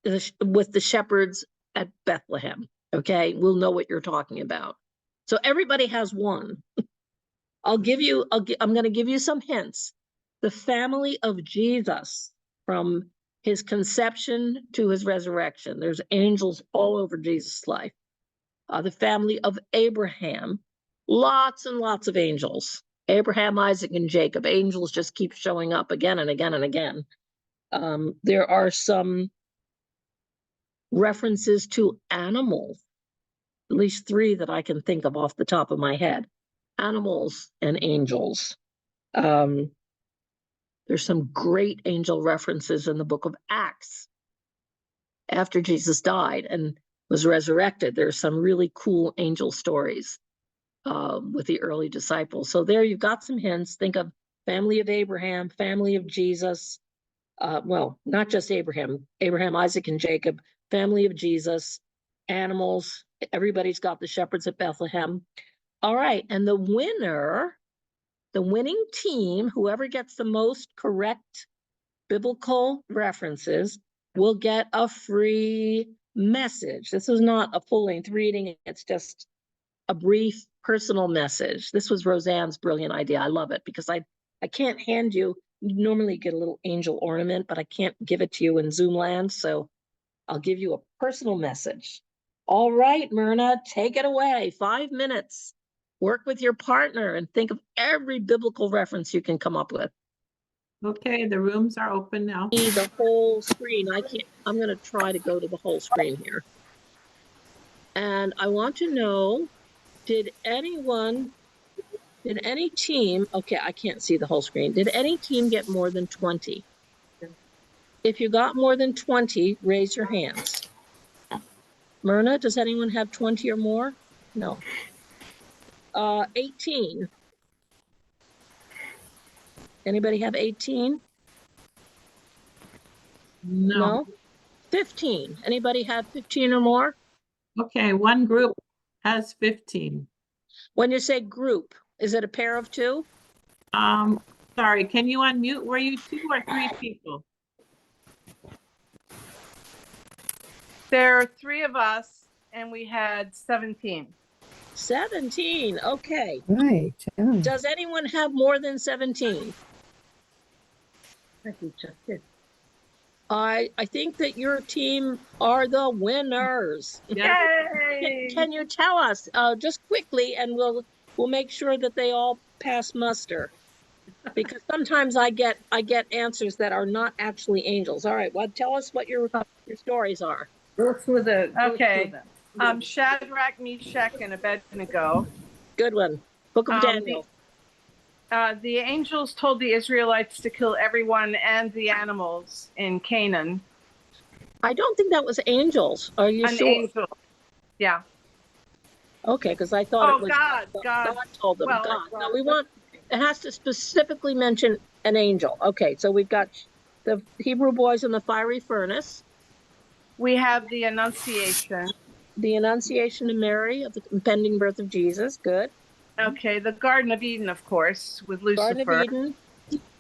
with the shepherds at Bethlehem. Okay, we'll know what you're talking about. So everybody has one. I'm going to give you some hints. The family of Jesus, from his conception to his resurrection. There's angels all over Jesus' life. The family of Abraham, lots and lots of angels. Abraham, Isaac, and Jacob. Angels just keep showing up again and again and again. There are some references to animals, at least 3 that I can think of off the top of my head. Animals and angels. There's some great angel references in the book of Acts. After Jesus died and was resurrected, there's some really cool angel stories with the early disciples. So there you've got some hints. Think of family of Abraham, family of Jesus. Well, not just Abraham, Isaac, and Jacob, family of Jesus, animals. Everybody's got the shepherds at Bethlehem. All right, and the winning team, whoever gets the most correct biblical references, will get a free message. This is not a full-length reading. It's just a brief personal message. This was Roseanne's brilliant idea. I love it because I can't hand you, normally get a little angel ornament, but I can't give it to you in Zoom land. So I'll give you a personal message. All right, Myrna, take it away. 5 minutes. Work with your partner and think of every biblical reference you can come up with. Okay, the rooms are open now. See the whole screen. I'm going to try to go to the whole screen here. And I want to know, did any team, okay, I can't see the whole screen. Did any team get more than 20? If you got more than 20, raise your hands. Myrna, does anyone have 20 or more? No. 18. Anybody have 18? No. 15. Anybody have 15 or more? Okay, one group has 15. When you say group, is it a pair of two? Sorry, can you unmute? Were you 2 or 3 people? There are 3 of us, and we had 17. 17. Okay. Right. Yeah. Does anyone have more than 17? I think that your team are the winners. Yeah. Yay! Can you tell us just quickly, and we'll make sure that they all pass muster, because sometimes I get answers that are not actually angels. All right, well, tell us what your stories are. Go through the. Okay. Shadrach, Meshach, and Abednego. Good one. Book of Daniel. The angels told the Israelites to kill everyone and the animals in Canaan. I don't think that was angels. Are you An sure? angel. Yeah. Okay, because I thought Oh, it was God. God told them. Well, God. No, we want, it has to specifically mention an angel. Okay, so we've got the Hebrew boys in the fiery furnace, We have the Annunciation. the Annunciation of Mary of the impending birth of Jesus. Good. Okay, the Garden of Eden, of course, with Garden of Lucifer. Eden,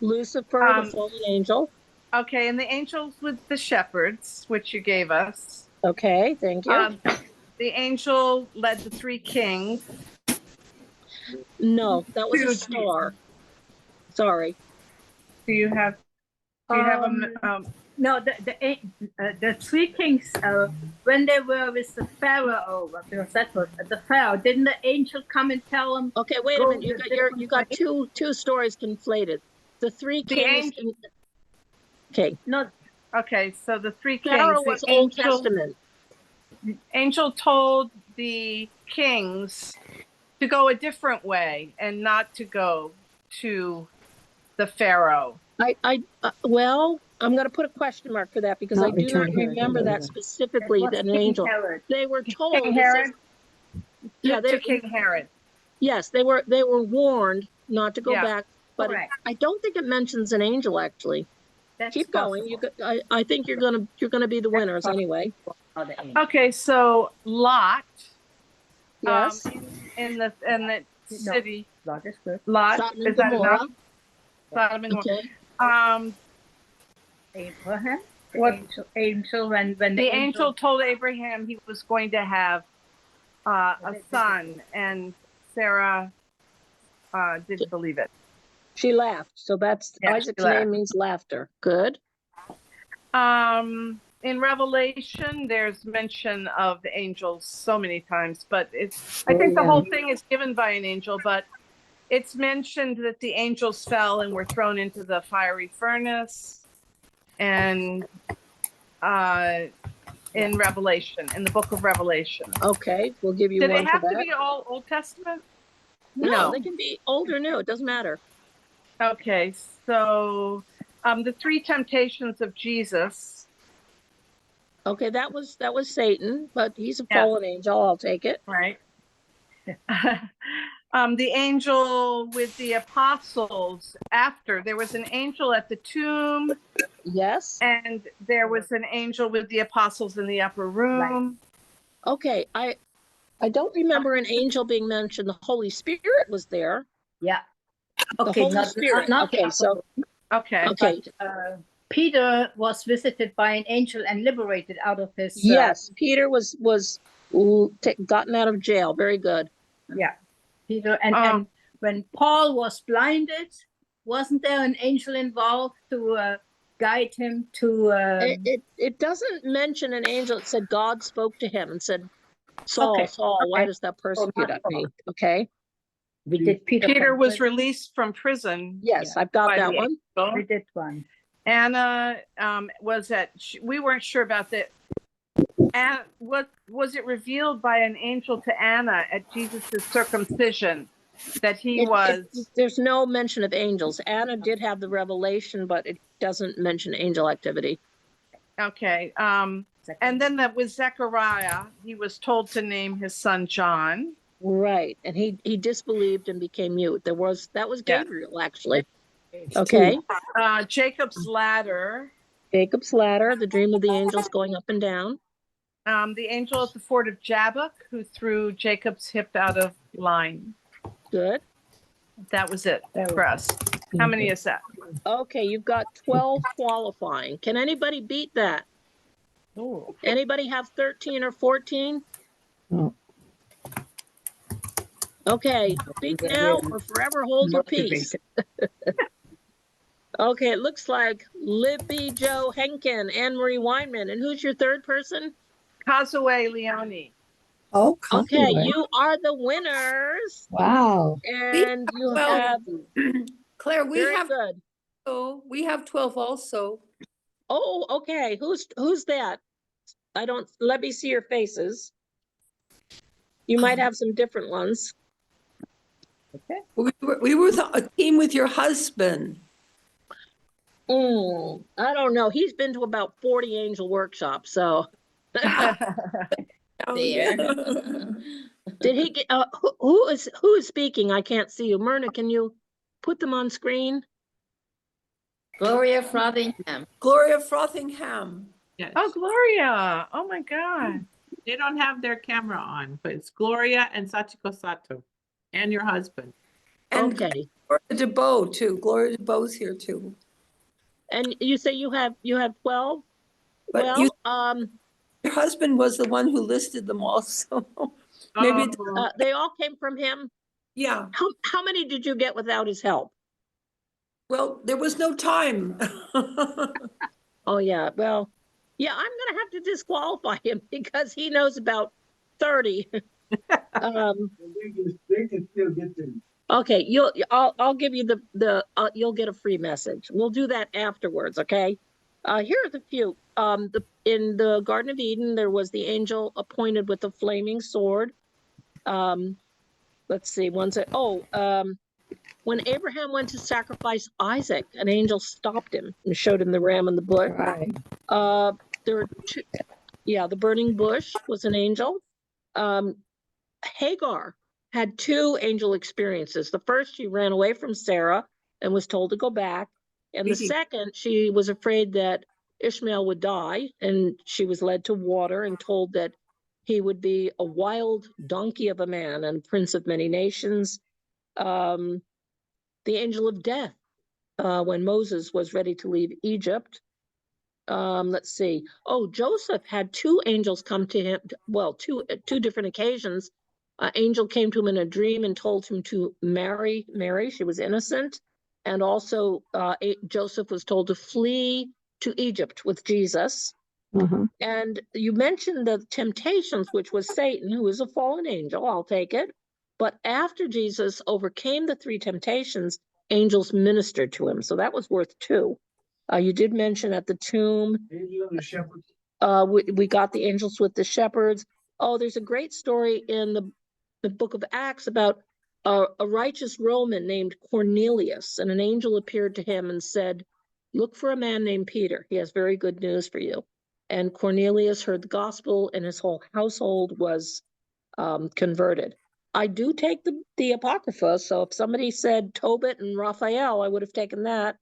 Lucifer, the fallen angel. Okay, and the angels with the shepherds, which you gave us. Okay, thank you. The angel led the 3 kings. No, that was a star. Sorry. Do you have No, the 3 kings, when they were with the Pharaoh, because that was the Pharaoh, didn't the angel come and tell them? Okay, wait a Go minute. You the got different you got way? two stories conflated. The 3 The kings. Okay. No, Okay, so the 3 kings. Pharaoh The was Old Testament. angel told the kings to go a different way and not to go to the Pharaoh. Well, I'm going to put a question mark for that because I do not remember that specifically. was That an King angel. Herod. They were told. King Herod? Yeah, To King Herod. yes, they were warned not to go Yeah. back. But Correct. I don't think it mentions an angel actually. That's Keep going. possible. I think you're gonna be the winners possible. anyway. Okay, so Lot. Yes. In the city. Lot is good. Lot, Sodom and is that Gomorrah. enough? Sodom and Gomorrah. Okay. Abraham. What- Angel when The angel told Abraham he was going to have a son, and Sarah didn't believe it. She laughed. So that's Yeah, she Isaac's laughed. name means laughter. Good. In Revelation, there's mention of the angels so many times, but I think the whole thing is given by an angel, but it's mentioned that the angels fell and were thrown into the fiery furnace, and in Revelation, in the book of Revelation. Okay, we'll give you Do one they have for to that. be all Old Testament? No, they can be old or new. It doesn't matter. Okay, so the 3 temptations of Jesus. Okay, that was Satan, but he's a Yeah. fallen angel. I'll take it. Right. The angel with the apostles after. There was an angel at the tomb, Yes. and there was an angel with the apostles in the upper room. Okay, I don't remember an angel being mentioned. The Holy Spirit was there. Yeah. The Okay, Holy Spirit. not Okay, so Okay. okay. Peter was visited by an angel and liberated out of his. Yes, Peter was gotten out of jail. Very good. Yeah, Peter. And when Paul was blinded, wasn't there an angel involved to guide him to? It doesn't mention an angel. It said God spoke to him and said, Saul, Okay, Saul, why okay. does thou persecute me? Okay. We did Peter. Peter from was prison. released from prison. Yes, Yeah. I've got by that the one. angel. We did one. Anna was at, we weren't sure about that. And what was it revealed by an angel to Anna at Jesus' circumcision that he was? There's no mention of angels. Anna did have the revelation, but it doesn't mention angel activity. Okay. And then that was Zechariah. He was told to name his son John. Right. And he disbelieved and became mute. That was Yeah. Gabriel, actually. Okay. Jacob's ladder. Jacob's ladder, the dream of the angels going up and down. The angel at the ford of Jabbok who threw Jacob's hip out of line. Good. That was it for us. How many is that? Okay, you've got 12 qualifying. Can anybody beat that? Oh. Anybody have 13 or 14? No. Okay, speak now or forever hold your peace. Okay, it looks like Libby Joe Henkin, Anne Marie Weinman. And who's your third person? Kazue Leone. Oh, Okay, Conway. you are the winners. Wow. And you Well, have Claire, we very have good. we have 12 also. Oh, okay. Who's that? Let me see your faces. You might have some different ones. Okay. We were a team with your husband. I don't know. He's been to about 40 angel workshops, so. There. Did he get who is speaking? I can't see you. Myrna, can you put them on screen? Gloria Frothingham. Gloria Frothingham. Yes. Oh, Gloria. Oh my God. They don't have their camera on, but it's Gloria and Sachiko Sato and your husband. And Okay. Gloria DeBow too. Gloria DeBow's here too. And you say you have 12? But Well, your husband was the one who listed them all, so maybe they all came from him. yeah. How many did you get without his help? Well, there was no time. Oh yeah, well, yeah, I'm gonna have to disqualify him because he knows about 30. They can still get them. Okay, I'll give you you'll get a free message. We'll do that afterwards, okay? Here are the few. In the Garden of Eden, there was the angel appointed with a flaming sword. Let's see, when Abraham went to sacrifice Isaac, an angel stopped him and showed him the ram in the bush. Right. There were two, the burning bush was an angel. Hagar had two angel experiences. The first, she ran away from Sarah and was told to go back. And the second, she was afraid that Ishmael would die, and she was led to water and told that he would be a wild donkey of a man and prince of many nations. The angel of death, when Moses was ready to leave Egypt. Let's see. Oh, Joseph had two angels come to him. Well, two different occasions. Angel came to him in a dream and told him to marry Mary. She was innocent. And also Joseph was told to flee to Egypt with Jesus. And you mentioned the temptations, which was Satan, who is a fallen angel. I'll take it. But after Jesus overcame the three temptations, angels ministered to him. So that was worth 2. You did mention at the tomb. Angel of the shepherds. We got the angels with the shepherds. Oh, there's a great story in the book of Acts about a righteous Roman named Cornelius, and an angel appeared to him and said, "Look for a man named Peter. He has very good news for you." And Cornelius heard the gospel, and his whole household was converted. I do take the Apocrypha, so if somebody said Tobit and Raphael, I would have taken that.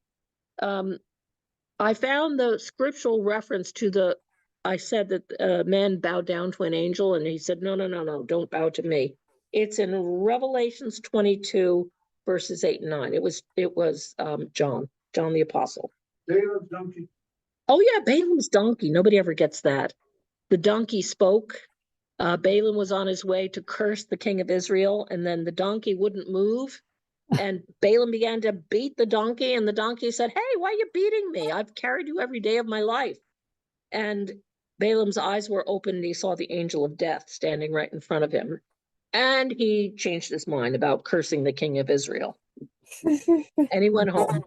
I found the scriptural reference to I said that a man bowed down to an angel, and he said, no, don't bow to me. It's in Revelations 22, verses 8 and 9. It was John the Apostle. Balaam's donkey. Oh yeah, Balaam's donkey. Nobody ever gets that. The donkey spoke. Balaam was on his way to curse the king of Israel, and then the donkey wouldn't move. And Balaam began to beat the donkey, and the donkey said, "Hey, why are you beating me? I've carried you every day of my life." And Balaam's eyes were open, and he saw the angel of death standing right in front of him. And he changed his mind about cursing the king of Israel. And he went home.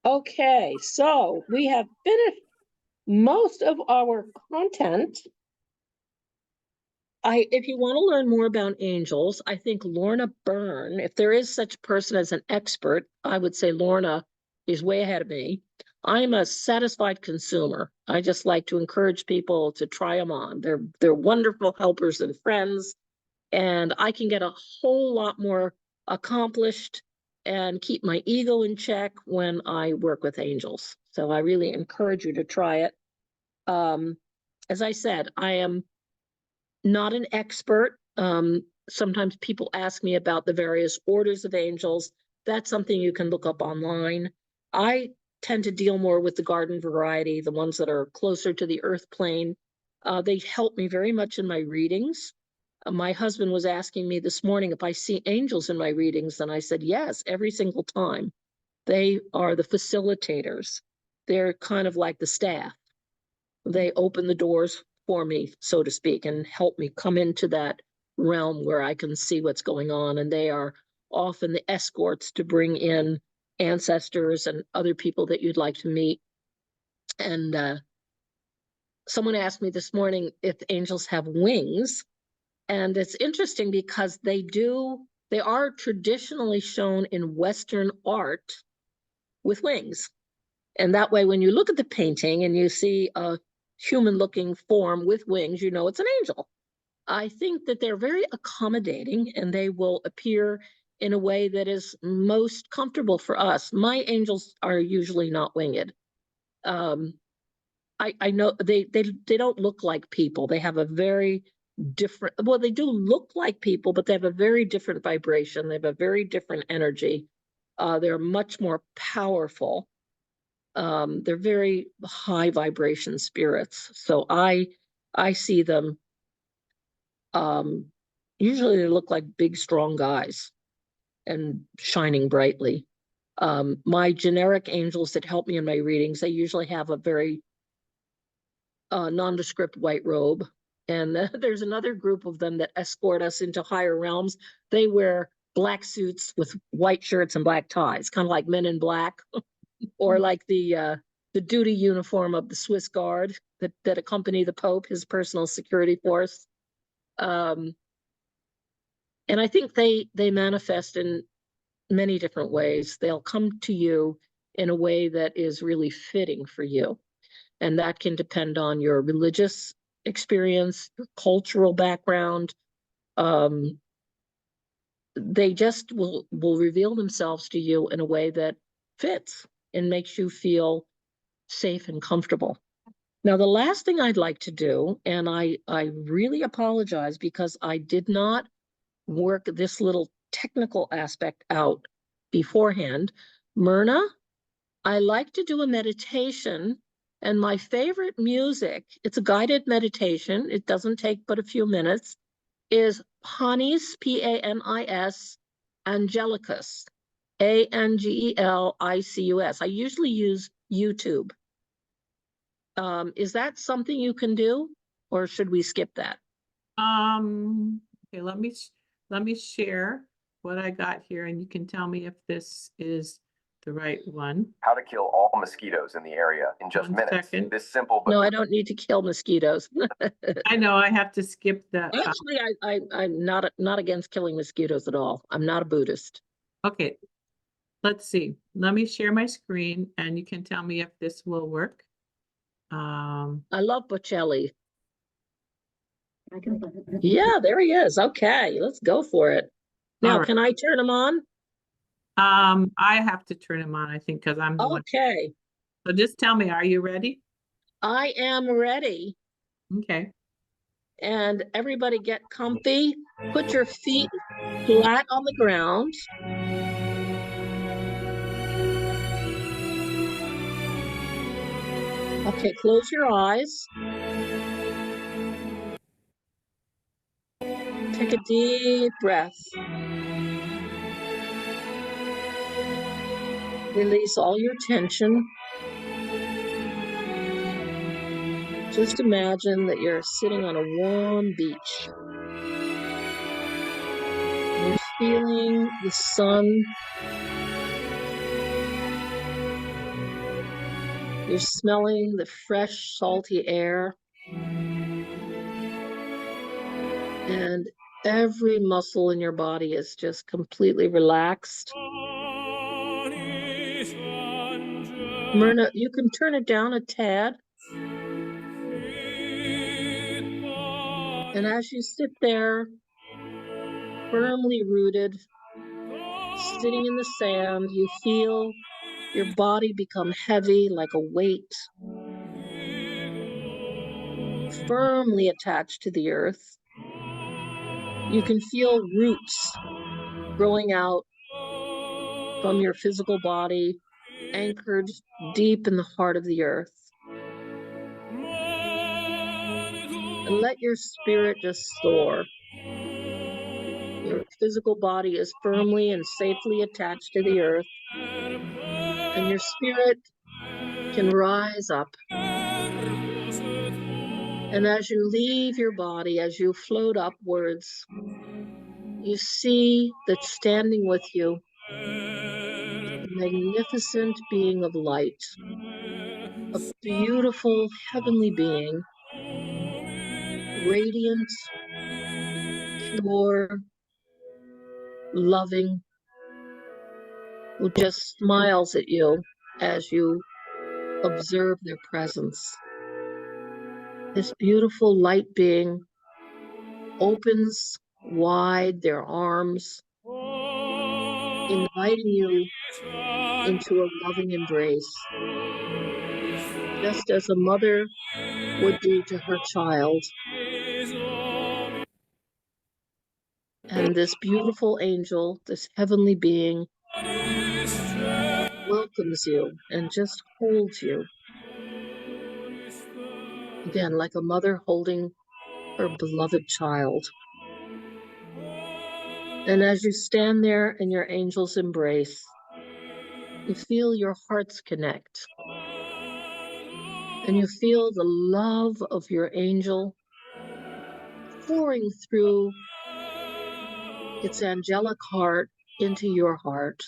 Okay, so we have finished most of our content. If you want to learn more about angels, I think Lorna Byrne, if there is such a person as an expert, I would say Lorna is way ahead of me. I'm a satisfied consumer. I just like to encourage people to try them on. They're wonderful helpers and friends, and I can get a whole lot more accomplished and keep my ego in check when I work with angels. So I really encourage you to try it. As I said, I am not an expert. Sometimes people ask me about the various orders of angels. That's something you can look up online. I tend to deal more with the garden variety, the ones that are closer to the earth plane. They help me very much in my readings. My husband was asking me this morning if I see angels in my readings, and I said yes, every single time. They are the facilitators. They're kind of like the staff. They open the doors for me, so to speak, and help me come into that realm where I can see what's going on. And they are often the escorts to bring in ancestors and other people that you'd like to meet. And someone asked me this morning if angels have wings. And it's interesting because they are traditionally shown in Western art with wings. And that way, when you look at the painting and you see a human-looking form with wings, you know it's an angel. I think that they're very accommodating, and they will appear in a way that is most comfortable for us. My angels are usually not winged. I know they don't look like people. They have a very different, well, they do look like people, but they have a very different vibration. They have a very different energy. They're much more powerful. They're very high vibration spirits. So I see them, usually they look like big, strong guys and shining brightly. My generic angels that help me in my readings, they usually have a very nondescript white robe. And there's another group of them that escort us into higher realms. They wear black suits with white shirts and black ties, kind of like Men in Black. Or like the duty uniform of the Swiss Guard that accompany the Pope, his personal security force. And I think they manifest in many different ways. They'll come to you in a way that is really fitting for you. And that can depend on your religious experience, your cultural background. They just will reveal themselves to you in a way that fits and makes you feel safe and comfortable. Now, the last thing I'd like to do, and I really apologize because I did not work this little technical aspect out beforehand. Myrna, I like to do a meditation, and my favorite music, it's a guided meditation, it doesn't take but a few minutes, is Panis, Panis, Angelicus, Angelicus. I usually use YouTube. Is that something you can do, or should we skip that? Okay, let me share what I got here, and you can tell me if this is the right one. How to kill all mosquitoes in the area in just One minutes. second. This simple but No, I don't need to kill mosquitoes. I know I have to skip that. Actually, I'm not against killing mosquitoes at all. I'm not a Buddhist. Okay, let's see. Let me share my screen, and you can tell me if this will work. I love Bocelli. Yeah, there he is. Okay, let's go for it. Now, right. Can I turn him on? I have to turn him on, I think, because I'm the one. Okay, So just tell me, are you ready? I am ready. Okay. And everybody get comfy. Put your feet flat on the ground. Okay, close your eyes. Take a deep breath. Release all your tension. Just imagine that you're sitting on a warm beach. You're feeling the sun. You're smelling the fresh, salty air. And every muscle in your body is just completely relaxed. Myrna, you can turn it down a tad. And as you sit there, firmly rooted, sitting in the sand, you feel your body become heavy like a weight, firmly attached to the earth. You can feel roots growing out from your physical body, anchored deep in the heart of the earth. And let your spirit just soar. Your physical body is firmly and safely attached to the earth, and your spirit can rise up. And as you leave your body, as you float upwards, you see that standing with you, a magnificent being of light, a beautiful heavenly being, radiant, pure, loving, who just smiles at you as you observe their presence. This beautiful light being opens wide their arms, inviting you into a loving embrace, just as a mother would do to her child. And this beautiful angel, this heavenly being, welcomes you and just holds you. Again, like a mother holding her beloved child. And as you stand there in your angel's embrace, you feel your hearts connect. And you feel the love of your angel pouring through its angelic heart into your heart.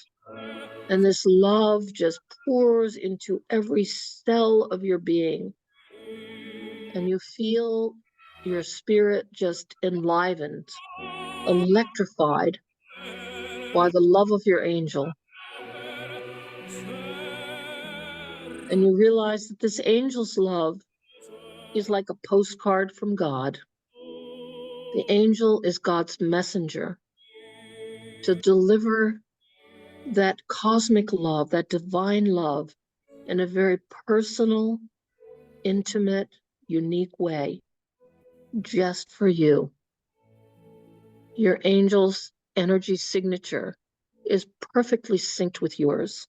And this love just pours into every cell of your being. And you feel your spirit just enlivened, electrified by the love of your angel. And you realize that this angel's love is like a postcard from God. The angel is God's messenger to deliver that cosmic love, that divine love, in a very personal, intimate, unique way, just for you. Your angel's energy signature is perfectly synced with yours.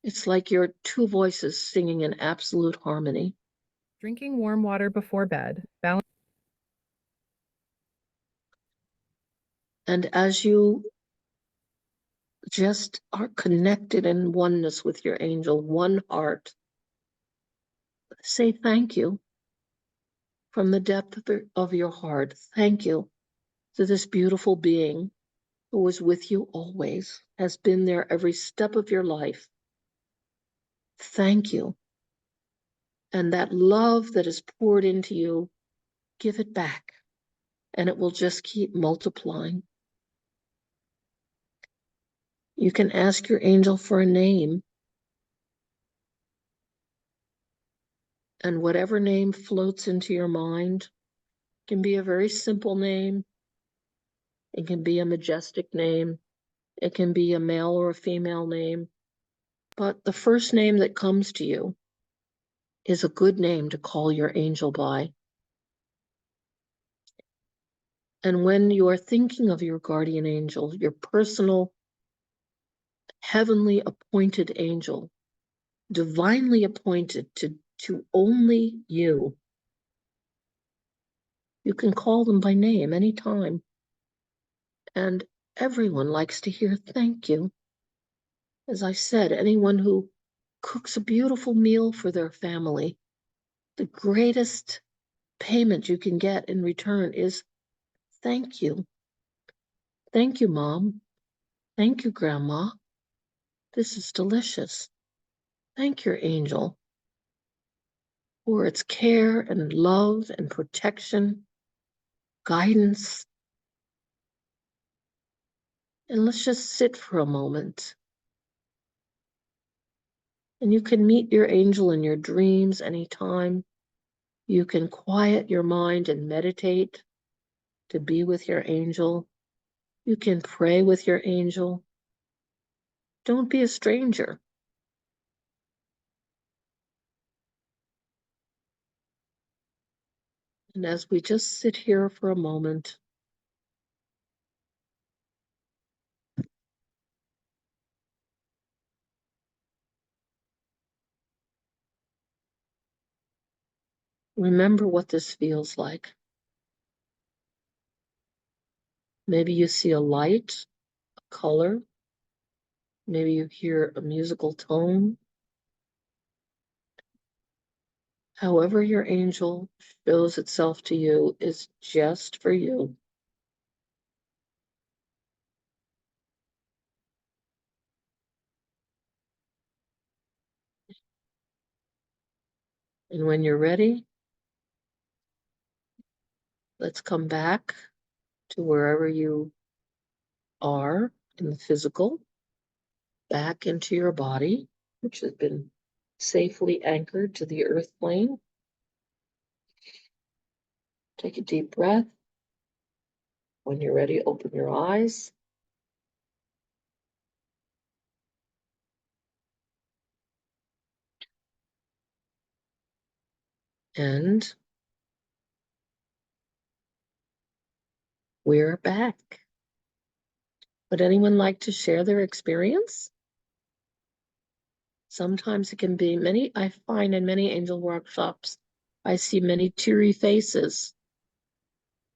It's like your two voices singing in absolute harmony. Drinking warm water before bed. And as you just are connected in oneness with your angel, one heart, say thank you from the depth of your heart. Thank you to this beautiful being who is with you always, has been there every step of your life. Thank you. And that love that is poured into you, give it back, and it will just keep multiplying. You can ask your angel for a name, and whatever name floats into your mind. It can be a very simple name. It can be a majestic name. It can be a male or a female name. But the first name that comes to you is a good name to call your angel by. And when you are thinking of your guardian angel, your personal, heavenly appointed angel, divinely appointed to to only you. You can call them by name anytime. And everyone likes to hear thank you. As I said, anyone who cooks a beautiful meal for their family, the greatest payment you can get in return is thank you. Thank you, Mom. Thank you, Grandma. This is delicious. Thank your angel for its care and love and protection, guidance. And let's just sit for a moment. And you can meet your angel in your dreams anytime. You can quiet your mind and meditate to be with your angel. You can pray with your angel. Don't be a stranger. And as we just sit here for a moment, remember what this feels like. Maybe you see a light, a color. Maybe you hear a musical tone. However your angel shows itself to you is just for you. And when you're ready, let's come back to wherever you are in the physical, back into your body, which has been safely anchored to the earth plane. Take a deep breath. When you're ready, open your eyes. And we're back. Would anyone like to share their experience? Sometimes it can be I find in many angel workshops, I see many teary faces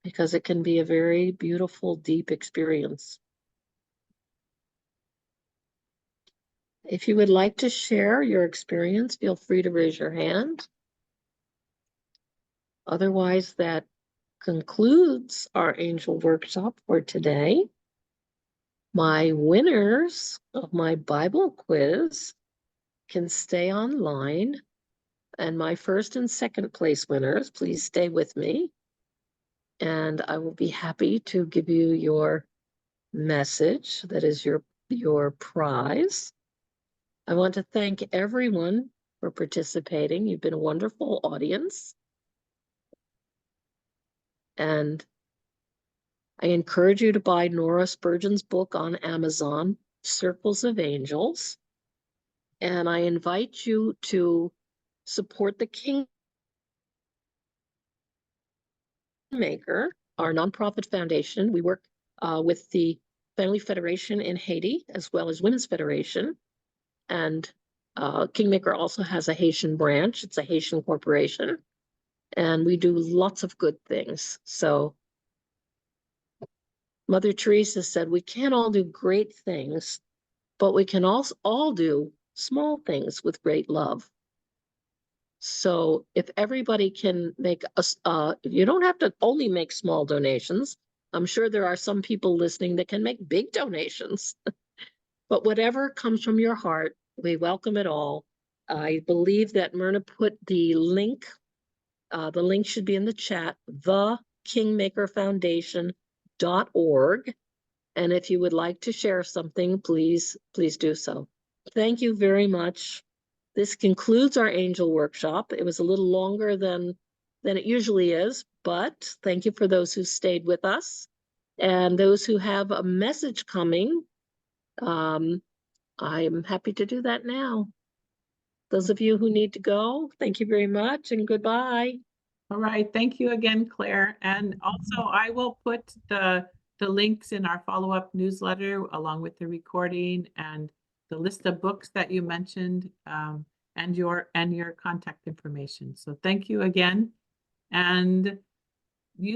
because it can be a very beautiful, deep experience. If you would like to share your experience, feel free to raise your hand. Otherwise, that concludes our angel workshop for today. My winners of my Bible quiz can stay online, and my first and second place winners, please stay with me, and I will be happy to give you your message that is your prize. I want to thank everyone for participating. You've been a wonderful audience. And I encourage you to buy Nora Spurgeon's book on Amazon, Circles of Angels. And I invite you to support the Kingmaker, our nonprofit foundation. We work with the Family Federation in Haiti, as well as Women's Federation. And Kingmaker also has a Haitian branch. It's a Haitian corporation. And we do lots of good things. So Mother Teresa said, we can't all do great things, but we can also all do small things with great love. So if everybody can make us, you don't have to only make small donations. I'm sure there are some people listening that can make big donations. But whatever comes from your heart, we welcome it all. I believe that Myrna put the link should be in the chat, thekingmakerfoundation.org. And if you would like to share something, please do so. Thank you very much. This concludes our angel workshop. It was a little longer than it usually is, but thank you for those who stayed with us. And those who have a message coming, I'm happy to do that now. Those of you who need to go, thank you very much and goodbye. All right, thank you again, Claire. And also I will put the links in our follow-up newsletter along with the recording and the list of books that you mentioned. and your contact information. So thank you again. And